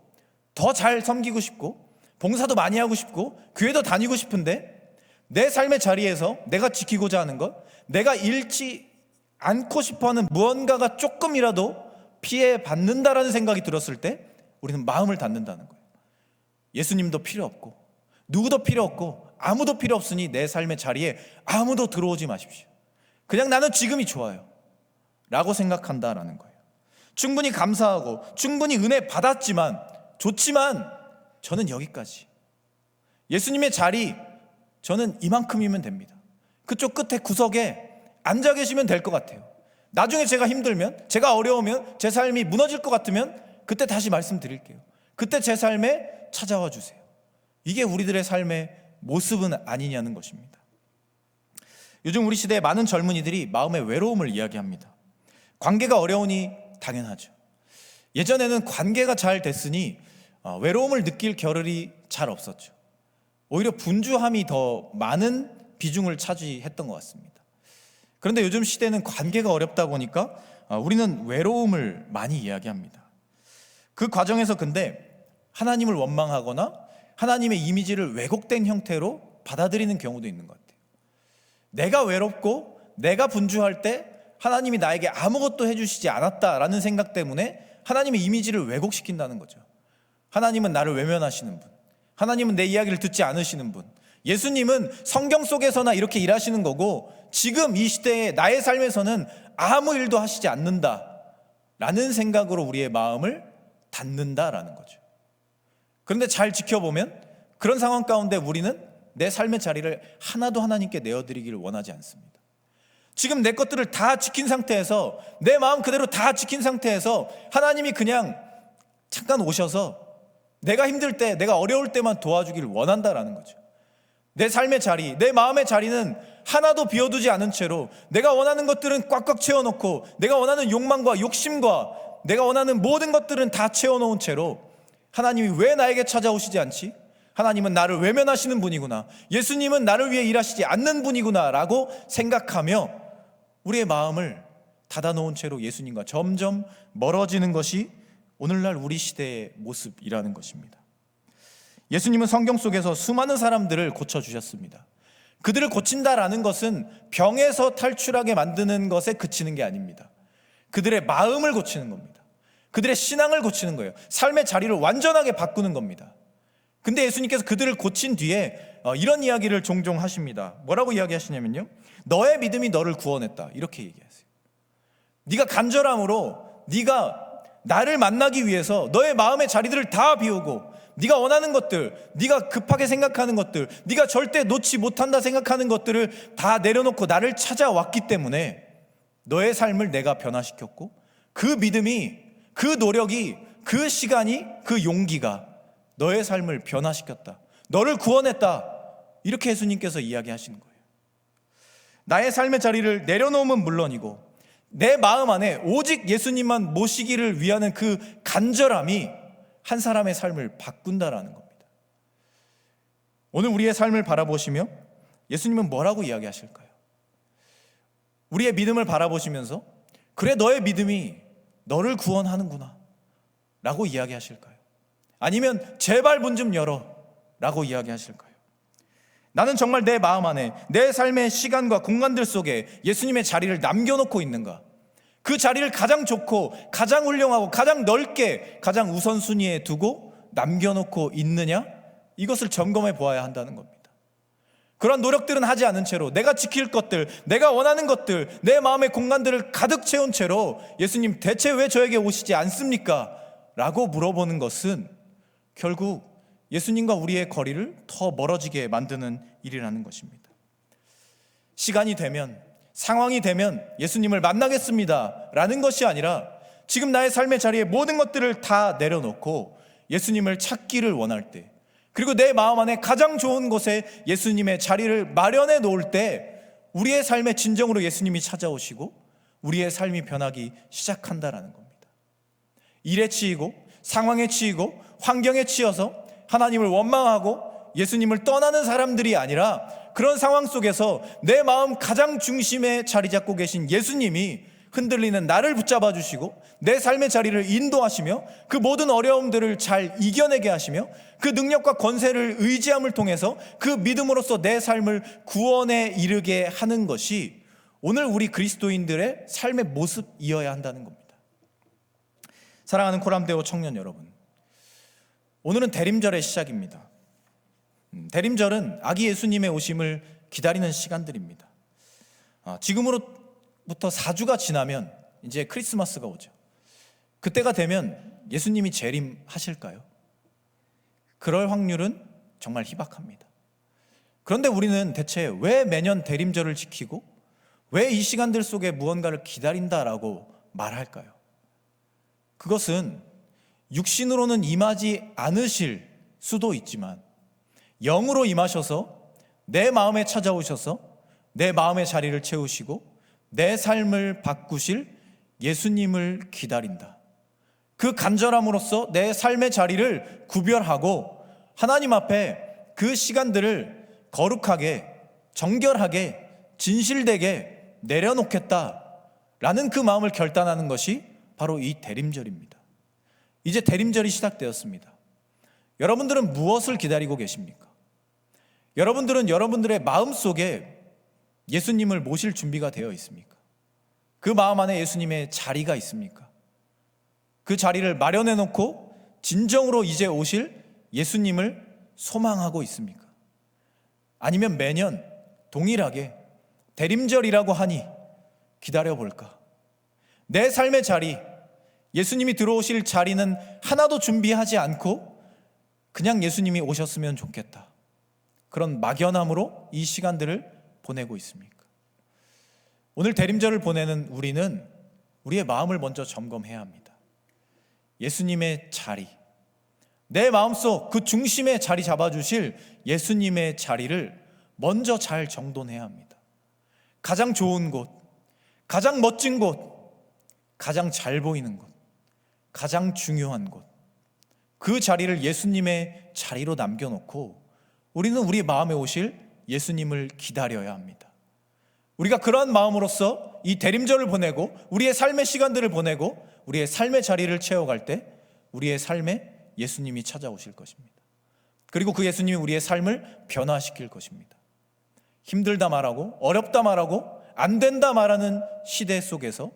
더 잘 섬기고 싶고 봉사도 많이 하고 싶고 교회도 다니고 싶은데 내 삶의 자리에서 내가 지키고자 하는 것, 내가 잃지 않고 싶어하는 무언가가 조금이라도 피해받는다라는 생각이 들었을 때 우리는 마음을 닫는다는 거예요. 예수님도 필요 없고 누구도 필요 없고 아무도 필요 없으니 내 삶의 자리에 아무도 들어오지 마십시오. 그냥 나는 지금이 좋아요 라고 생각한다라는 거예요. 충분히 감사하고 충분히 은혜 받았지만, 좋지만 저는 여기까지, 예수님의 자리 저는 이만큼이면 됩니다. 그쪽 끝에 구석에 앉아 계시면 될 것 같아요. 나중에 제가 힘들면, 제가 어려우면, 제 삶이 무너질 것 같으면 그때 다시 말씀드릴게요. 그때 제 삶에 찾아와 주세요. 이게 우리들의 삶의 모습은 아니냐는 것입니다. 요즘 우리 시대에 많은 젊은이들이 마음의 외로움을 이야기합니다. 관계가 어려우니 당연하죠. 예전에는 관계가 잘 됐으니 외로움을 느낄 겨를이 잘 없었죠. 오히려 분주함이 더 많은 비중을 차지했던 것 같습니다. 그런데 요즘 시대는 관계가 어렵다 보니까 우리는 외로움을 많이 이야기합니다. 그 과정에서 근데 하나님을 원망하거나 하나님의 이미지를 왜곡된 형태로 받아들이는 경우도 있는 것 같아요. 내가 외롭고 내가 분주할 때 하나님이 나에게 아무것도 해주시지 않았다라는 생각 때문에 하나님의 이미지를 왜곡시킨다는 거죠. 하나님은 나를 외면하시는 분, 하나님은 내 이야기를 듣지 않으시는 분, 예수님은 성경 속에서나 이렇게 일하시는 거고 지금 이 시대에 나의 삶에서는 아무 일도 하시지 않는다라는 생각으로 우리의 마음을 닫는다라는 거죠. 그런데 잘 지켜보면 그런 상황 가운데 우리는 내 삶의 자리를 하나도 하나님께 내어드리기를 원하지 않습니다. 지금 내 것들을 다 지킨 상태에서, 내 마음 그대로 다 지킨 상태에서 하나님이 그냥 잠깐 오셔서 내가 힘들 때, 내가 어려울 때만 도와주기를 원한다라는 거죠. 내 삶의 자리, 내 마음의 자리는 하나도 비워두지 않은 채로 내가 원하는 것들은 꽉꽉 채워놓고 내가 원하는 욕망과 욕심과 내가 원하는 모든 것들은 다 채워놓은 채로 하나님이 왜 나에게 찾아오시지 않지? 하나님은 나를 외면하시는 분이구나, 예수님은 나를 위해 일하시지 않는 분이구나 라고 생각하며 우리의 마음을 닫아놓은 채로 예수님과 점점 멀어지는 것이 오늘날 우리 시대의 모습이라는 것입니다. 예수님은 성경 속에서 수많은 사람들을 고쳐주셨습니다. 그들을 고친다라는 것은 병에서 탈출하게 만드는 것에 그치는 게 아닙니다. 그들의 마음을 고치는 겁니다. 그들의 신앙을 고치는 거예요. 삶의 자리를 완전하게 바꾸는 겁니다. 근데 예수님께서 그들을 고친 뒤에 이런 이야기를 종종 하십니다. 뭐라고 이야기하시냐면요, 너의 믿음이 너를 구원했다, 이렇게 얘기하세요. 네가 간절함으로 네가 나를 만나기 위해서 너의 마음의 자리들을 다 비우고 네가 원하는 것들, 네가 급하게 생각하는 것들, 네가 절대 놓지 못한다 생각하는 것들을 다 내려놓고 나를 찾아왔기 때문에 너의 삶을 내가 변화시켰고, 그 믿음이, 그 노력이, 그 시간이, 그 용기가 너의 삶을 변화시켰다, 너를 구원했다, 이렇게 예수님께서 이야기하시는 거예요. 나의 삶의 자리를 내려놓으면 물론이고 내 마음 안에 오직 예수님만 모시기를 위하는 그 간절함이 한 사람의 삶을 바꾼다라는 겁니다. 오늘 우리의 삶을 바라보시며 예수님은 뭐라고 이야기하실까요? 우리의 믿음을 바라보시면서 그래 너의 믿음이 너를 구원하는구나 라고 이야기하실까요? 아니면 제발 문 좀 열어 라고 이야기하실까요? 나는 정말 내 마음 안에 내 삶의 시간과 공간들 속에 예수님의 자리를 남겨놓고 있는가? 그 자리를 가장 좋고 가장 훌륭하고 가장 넓게 가장 우선순위에 두고 남겨놓고 있느냐? 이것을 점검해 보아야 한다는 겁니다. 그런 노력들은 하지 않은 채로 내가 지킬 것들, 내가 원하는 것들, 내 마음의 공간들을 가득 채운 채로 예수님 대체 왜 저에게 오시지 않습니까? 라고 물어보는 것은 결국 예수님과 우리의 거리를 더 멀어지게 만드는 일이라는 것입니다. 시간이 되면, 상황이 되면 예수님을 만나겠습니다 라는 것이 아니라 지금 나의 삶의 자리에 모든 것들을 다 내려놓고 예수님을 찾기를 원할 때, 그리고 내 마음 안에 가장 좋은 곳에 예수님의 자리를 마련해 놓을 때 우리의 삶에 진정으로 예수님이 찾아오시고 우리의 삶이 변하기 시작한다라는 겁니다. 일에 치이고 상황에 치이고 환경에 치여서 하나님을 원망하고 예수님을 떠나는 사람들이 아니라 그런 상황 속에서 내 마음 가장 중심에 자리 잡고 계신 예수님이 흔들리는 나를 붙잡아 주시고 내 삶의 자리를 인도하시며 그 모든 어려움들을 잘 이겨내게 하시며 그 능력과 권세를 의지함을 통해서 그 믿음으로써 내 삶을 구원에 이르게 하는 것이 오늘 우리 그리스도인들의 삶의 모습이어야 한다는 겁니다. 사랑하는 코람데오 청년 여러분, 오늘은 대림절의 시작입니다. 대림절은 아기 예수님의 오심을 기다리는 시간들입니다. 지금으로부터 4주가 지나면 이제 크리스마스가 오죠. 그때가 되면 예수님이 재림하실까요? 그럴 확률은 정말 희박합니다. 그런데 우리는 대체 왜 매년 대림절을 지키고 왜 이 시간들 속에 무언가를 기다린다라고 말할까요? 그것은 육신으로는 임하지 않으실 수도 있지만 영으로 임하셔서 내 마음에 찾아오셔서 내 마음의 자리를 채우시고 내 삶을 바꾸실 예수님을 기다린다. 그 간절함으로써 내 삶의 자리를 구별하고 하나님 앞에 그 시간들을 거룩하게, 정결하게, 진실되게 내려놓겠다라는 그 마음을 결단하는 것이 바로 이 대림절입니다. 이제 대림절이 시작되었습니다. 여러분들은 무엇을 기다리고 계십니까? 여러분들은 여러분들의 마음속에 예수님을 모실 준비가 되어 있습니까? 그 마음 안에 예수님의 자리가 있습니까? 그 자리를 마련해 놓고 진정으로 이제 오실 예수님을 소망하고 있습니까? 아니면 매년 동일하게 대림절이라고 하니 기다려볼까? 내 삶의 자리, 예수님이 들어오실 자리는 하나도 준비하지 않고 그냥 예수님이 오셨으면 좋겠다, 그런 막연함으로 이 시간들을 보내고 있습니까? 오늘 대림절을 보내는 우리는 우리의 마음을 먼저 점검해야 합니다. 예수님의 자리, 내 마음속 그 중심에 자리 잡아주실 예수님의 자리를 먼저 잘 정돈해야 합니다. 가장 좋은 곳, 가장 멋진 곳, 가장 잘 보이는 곳, 가장 중요한 곳, 그 자리를 예수님의 자리로 남겨놓고 우리는 우리 마음에 오실 예수님을 기다려야 합니다. 우리가 그러한 마음으로써 이 대림절을 보내고 우리의 삶의 시간들을 보내고 우리의 삶의 자리를 채워갈 때 우리의 삶에 예수님이 찾아오실 것입니다. 그리고 그 예수님이 우리의 삶을 변화시킬 것입니다. 힘들다 말하고 어렵다 말하고 안 된다 말하는 시대 속에서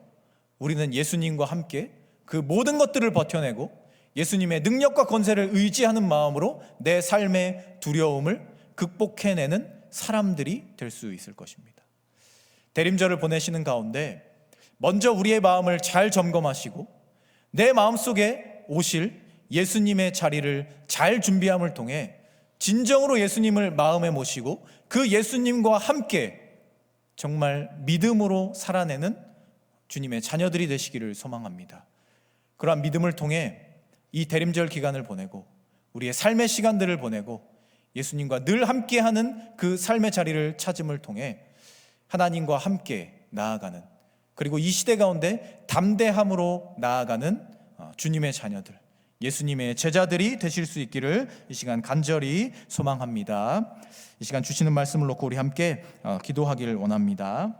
우리는 예수님과 함께 그 모든 것들을 버텨내고 예수님의 능력과 권세를 의지하는 마음으로 내 삶의 두려움을 극복해내는 사람들이 될 수 있을 것입니다. 대림절을 보내시는 가운데 먼저 우리의 마음을 잘 점검하시고 내 마음속에 오실 예수님의 자리를 잘 준비함을 통해 진정으로 예수님을 마음에 모시고 그 예수님과 함께 정말 믿음으로 살아내는 주님의 자녀들이 되시기를 소망합니다. 그러한 믿음을 통해 이 대림절 기간을 보내고 우리의 삶의 시간들을 보내고 예수님과 늘 함께하는 그 삶의 자리를 찾음을 통해 하나님과 함께 나아가는 그리고 이 시대 가운데 담대함으로 나아가는 주님의 자녀들, 예수님의 제자들이 되실 수 있기를 이 시간 간절히 소망합니다. 이 시간 주시는 말씀을 놓고 우리 함께 기도하기를 원합니다.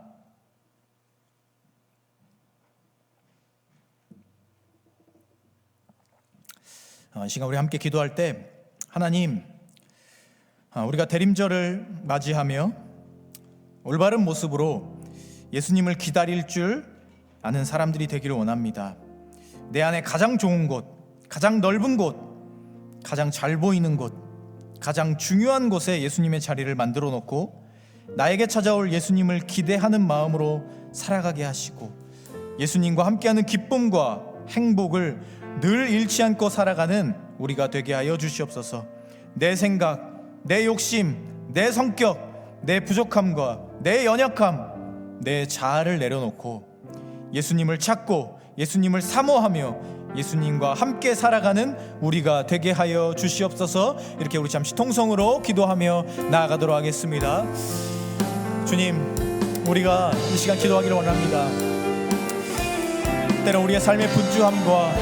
이 시간 우리 함께 기도할 때 하나님, 우리가 대림절을 맞이하며 올바른 모습으로 예수님을 기다릴 줄 아는 사람들이 되기를 원합니다. 내 안에 가장 좋은 곳, 가장 넓은 곳, 가장 잘 보이는 곳, 가장 중요한 곳에 예수님의 자리를 만들어 놓고 나에게 찾아올 예수님을 기대하는 마음으로 살아가게 하시고 예수님과 함께하는 기쁨과 행복을 늘 잃지 않고 살아가는 우리가 되게 하여 주시옵소서. 내 생각, 내 욕심, 내 성격, 내 부족함과 내 연약함, 내 자아를 내려놓고 예수님을 찾고 예수님을 사모하며 예수님과 함께 살아가는 우리가 되게 하여 주시옵소서. 이렇게 우리 잠시 통성으로 기도하며 나아가도록 하겠습니다. 주님, 우리가 이 시간 기도하기를 원합니다. 때로 우리의 삶의 분주함과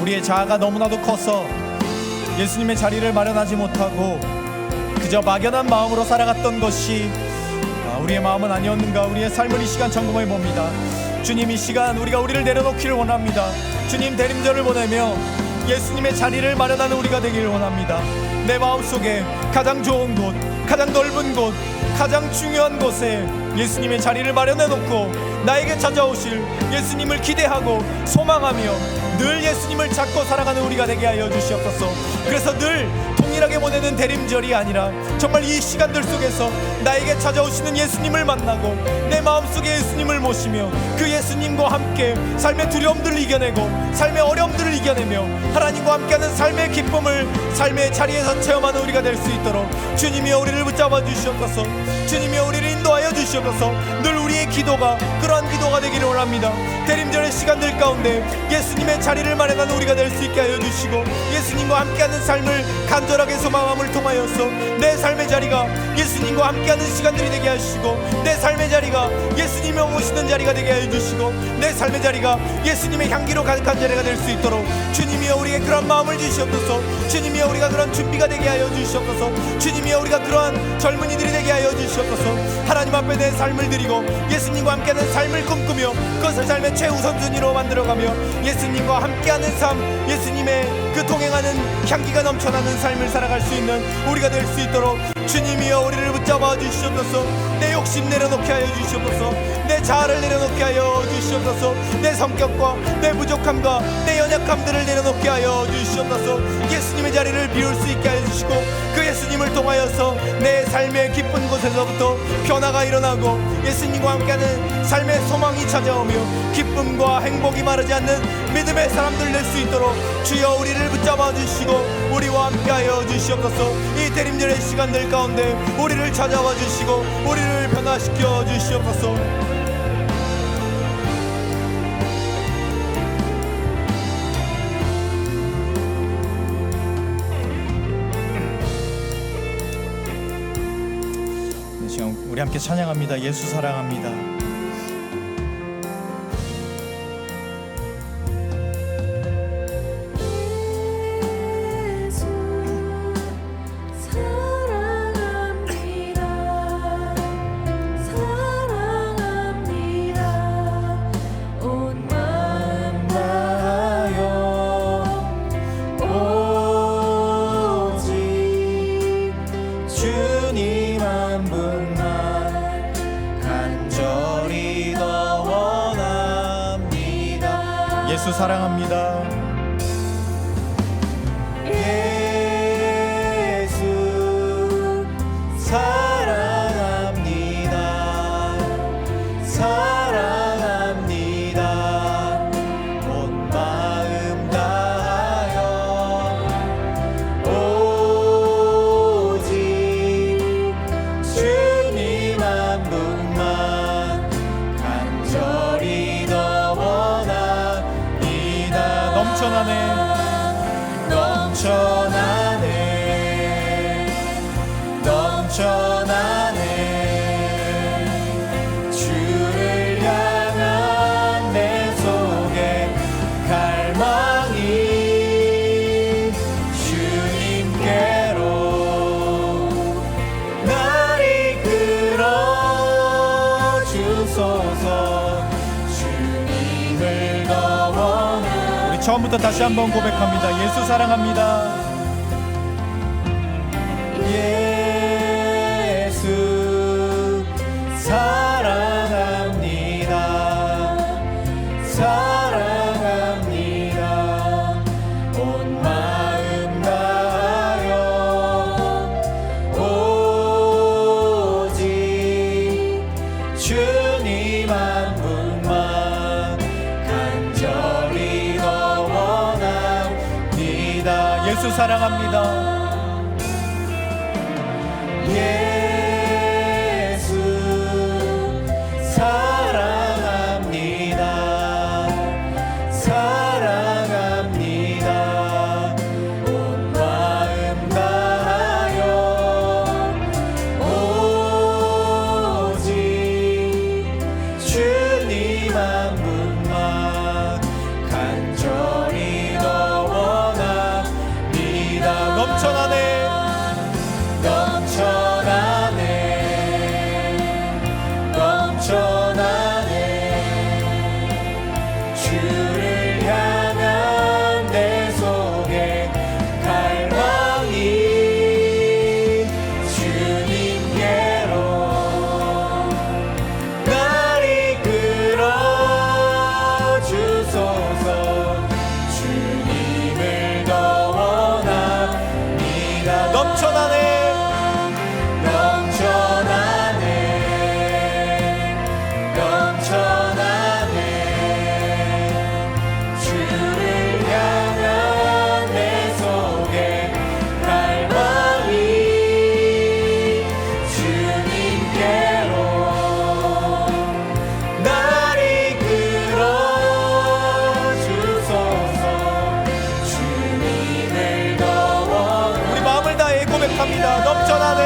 우리의 자아가 너무나도 커서 예수님의 자리를 마련하지 못하고 그저 막연한 마음으로 살아갔던 것이 우리의 마음은 아니었는가, 우리의 삶을 이 시간 점검해 봅니다. 주님, 이 시간 우리를 내려놓기를 원합니다. 주님, 대림절을 보내며 예수님의 자리를 마련하는 우리가 되기를 원합니다. 내 마음속에 가장 좋은 곳, 가장 넓은 곳, 가장 중요한 곳에 예수님의 자리를 마련해 놓고 나에게 찾아오실 예수님을 기대하고 소망하며 늘 예수님을 찾고 살아가는 우리가 되게 하여 주시옵소서. 그래서 늘 동일하게 보내는 대림절이 아니라 정말 이 시간들 속에서 나에게 찾아오시는 예수님을 만나고 내 마음속에 예수님을 모시며 그 예수님과 함께 삶의 두려움들을 이겨내고 삶의 어려움들을 이겨내며 하나님과 함께하는 삶의 기쁨을 삶의 자리에서 체험하는 우리가 될 수 있도록 주님이여 우리를 붙잡아 주시옵소서. 주님이여 우리를 인도하여 주시옵소서. 늘 우리의 기도가 그러한 기도가 되기를 원합니다. 대림절의 시간들 가운데 예수님의 자리를 마련하는 우리가 될 수 있게 하여 주시고 예수님과 함께하는 삶을 간절하게 소망함을 통하여서 내 삶의 자리가 예수님과 함께하는 시간들이 되게 하시고 내 삶의 자리가 예수님이 오시는 자리가 되게 하여 주시고 내 삶의 자리가 예수님의 향기로 가득한 자리가 될 수 있도록 주님이여 우리에게 그런 마음을 주시옵소서. 주님이여 우리가 그런 준비가 되게 하여 주시옵소서. 주님이여 우리가 그러한 젊은이들이 되게 하여 주시옵소서. 하나님 앞에 내 삶을 드리고 예수님과 함께하는 삶을 꿈꾸며 그것을 삶의 최우선순위로 만들어가며 예수님과 함께하는 삶, 예수님의 그 동행하는 향기가 넘쳐나는 삶을 살아갈 수 있는 우리가 될 수 있도록 주님이여 우리를 붙잡아 주시옵소서. 내 욕심 내려놓게 하여 주시옵소서. 내 자아를 내려놓게 하여 주시옵소서. 내 성격과 내 부족함과 내 연약함들을 내려놓게 하여 주시옵소서. 예수님의 자리를 비울 수 있게 하여 주시고 그 예수님을 통하여서 내 삶의 기쁜 곳에서부터 변화가 일어나고 예수님과 함께하는 삶의 소망이 찾아오며 기쁨과 행복이 마르지 않는 믿음의 사람들 될 수 있도록 주여 우리를 붙잡아 주시고 우리와 함께하여 주시옵소서. 이 대림절의 시간들 가운데 우리를 찾아와 주시고 우리를 변화시켜 주시옵소서. 네, 지금 우리 함께 찬양합니다. 예수 사랑합니다. 예수 사랑합니다. 예수 사랑합니다. 사랑합니다. 온 마음 다하여 오직 주님 한 분만 간절히 더 원합니다. 넘쳐나네 주를 향한 주소서. 주님을 더 원합니다. 우리 처음부터 다시 한번 고백합니다. 예수 사랑합니다. 예수 사랑합니다. 사랑합니다. 온 마음 다하여 오직 주님 한 분만 간절히 더 원합니다. 예수 사랑합니다. 예수 사랑합니다. 사랑합니다. 온 마음 다하여 오직 주님 한 분만 간절히 더 원합니다. 넘쳐나네. 넘쳐나네. 넘쳐나네. 주를 향한 내 속에 갈망이 주님께로 날 이끌어 주소서. 주님을 더 원합니다. 넘쳐나네. 넘쳐나네. 넘쳐나네. 주를 향한 내 속에 갈망이 주님께로 날 이끌어 주소서. 주님을 더 원합니다. 우리 마음을 다해 고백합니다. 넘쳐나네.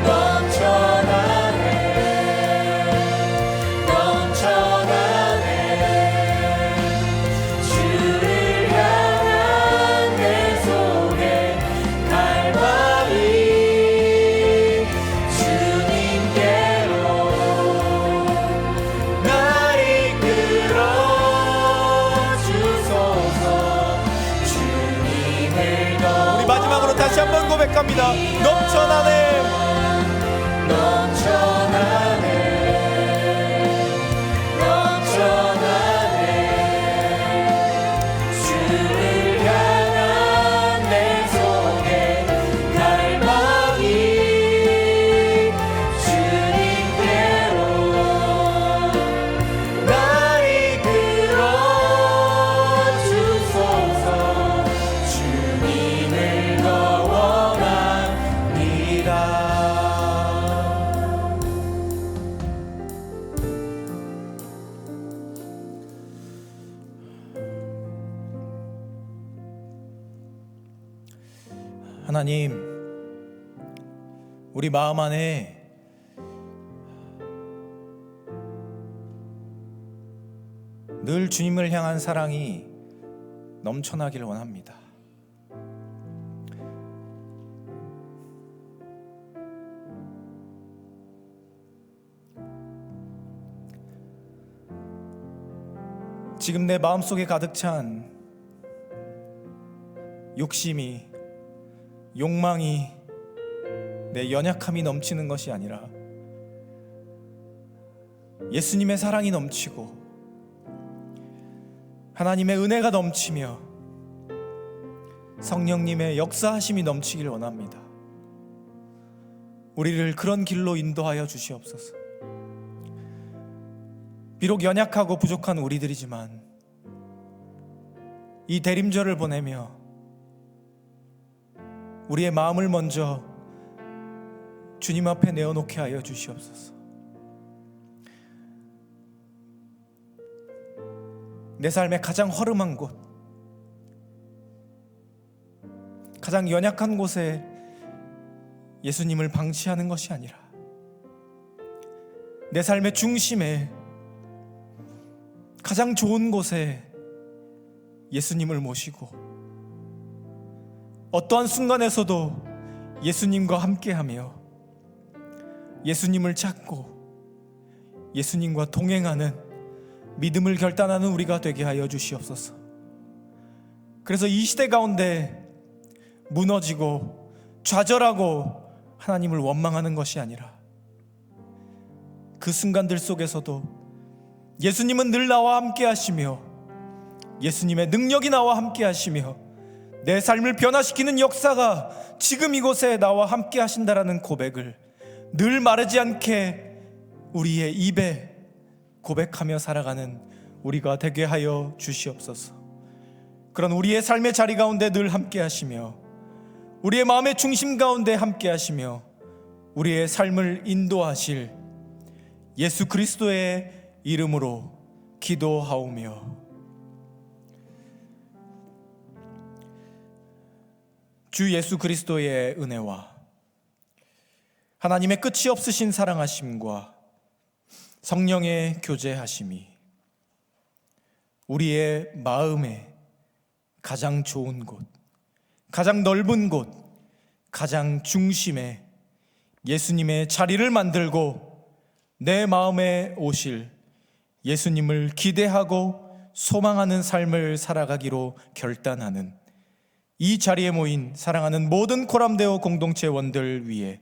넘쳐나네. 넘쳐나네. 주를 향한 내 속에 갈망이 주님께로 날 이끌어 주소서. 주님을 더. 우리 마지막으로 다시 한번 고백합니다. 넘쳐나네. 넘쳐나네. 넘쳐나네. 주를 향한 내 속에 갈망이 주님께로 날 이끌어 주소서. 주님을 더 원합니다. 하나님, 우리 마음 안에 늘 주님을 향한 사랑이 넘쳐나길 원합니다. 지금 내 마음속에 가득 찬 욕심이, 욕망이, 내 연약함이 넘치는 것이 아니라 예수님의 사랑이 넘치고 하나님의 은혜가 넘치며 성령님의 역사하심이 넘치길 원합니다. 우리를 그런 길로 인도하여 주시옵소서. 비록 연약하고 부족한 우리들이지만 이 대림절을 보내며 우리의 마음을 먼저 주님 앞에 내어놓게 하여 주시옵소서. 내 삶의 가장 허름한 곳, 가장 연약한 곳에 예수님을 방치하는 것이 아니라 내 삶의 중심에 가장 좋은 곳에 예수님을 모시고 어떠한 순간에서도 예수님과 함께하며 예수님을 찾고 예수님과 동행하는 믿음을 결단하는 우리가 되게 하여 주시옵소서. 그래서 이 시대 가운데 무너지고 좌절하고 하나님을 원망하는 것이 아니라 그 순간들 속에서도 예수님은 늘 나와 함께 하시며 예수님의 능력이 나와 함께 하시며 내 삶을 변화시키는 역사가 지금 이곳에 나와 함께 하신다라는 고백을 늘 마르지 않게 우리의 입에 고백하며 살아가는 우리가 되게 하여 주시옵소서. 그런 우리의 삶의 자리 가운데 늘 함께 하시며 우리의 마음의 중심 가운데 함께 하시며 우리의 삶을 인도하실 예수 그리스도의 이름으로 기도하오며 주 예수 그리스도의 은혜와 하나님의 끝이 없으신 사랑하심과 성령의 교제하심이 우리의 마음에 가장 좋은 곳, 가장 넓은 곳, 가장 중심에 예수님의 자리를 만들고 내 마음에 오실 예수님을 기대하고 소망하는 삶을 살아가기로 결단하는 이 자리에 모인 사랑하는 모든 코람데오 공동체원들 위해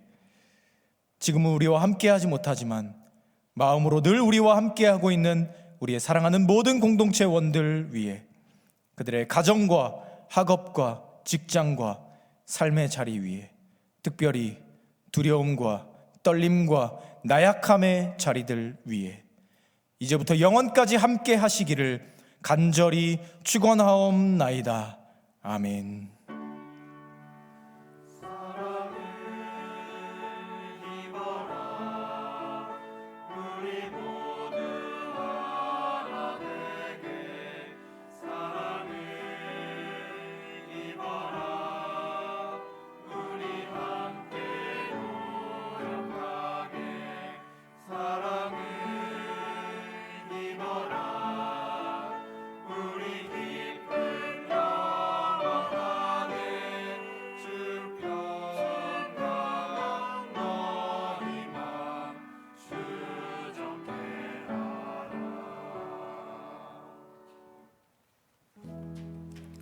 지금은 우리와 함께하지 못하지만 마음으로 늘 우리와 함께하고 있는 우리의 사랑하는 모든 공동체원들 위해 그들의 가정과 학업과 직장과 삶의 자리 위에 특별히 두려움과 떨림과 나약함의 자리들 위에 이제부터 영원까지 함께 하시기를 간절히 축원하옵나이다. 아멘.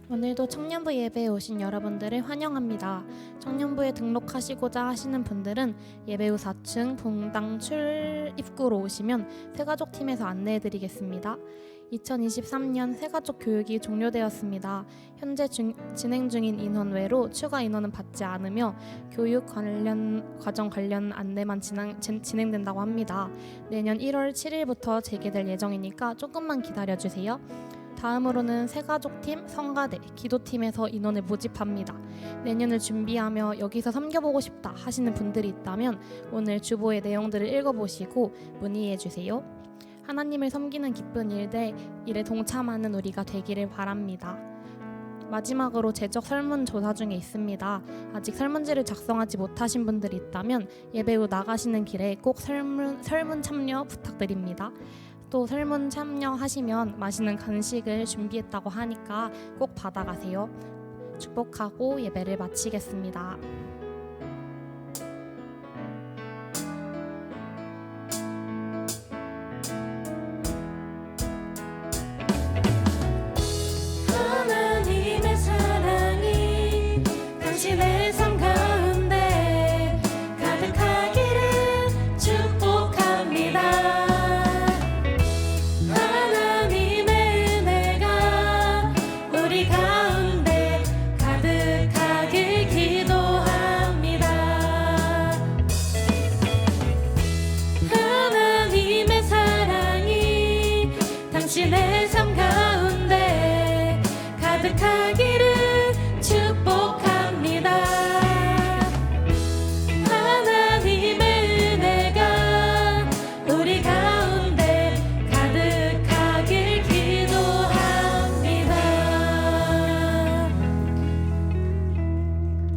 오늘도 청년부 예배에 오신 여러분들을 환영합니다. 청년부에 등록하시고자 하시는 분들은 예배 후 4층 봉당 출입구로 오시면 새가족팀에서 안내해드리겠습니다. 2023년 새가족 교육이 종료되었습니다. 현재 진행 중인 인원 외로 추가 인원은 받지 않으며 교육 과정 관련 안내만 진행된다고 합니다. 내년 1월 7일부터 재개될 예정이니까 조금만 기다려주세요. 다음으로는 새가족팀, 성가대, 기도팀에서 인원을 모집합니다. 내년을 준비하며 여기서 섬겨보고 싶다 하시는 분들이 있다면 오늘 주보의 내용들을 읽어보시고 문의해주세요. 하나님을 섬기는 기쁜 일에 동참하는 우리가 되기를 바랍니다. 마지막으로 제적 설문조사 중에 있습니다. 아직 설문지를 작성하지 못하신 분들이 있다면 예배 후 나가시는 길에 꼭 설문 참여 부탁드립니다. 또 설문 참여하시면 맛있는 간식을 준비했다고 하니까 꼭 받아가세요. 축복하고 예배를 마치겠습니다.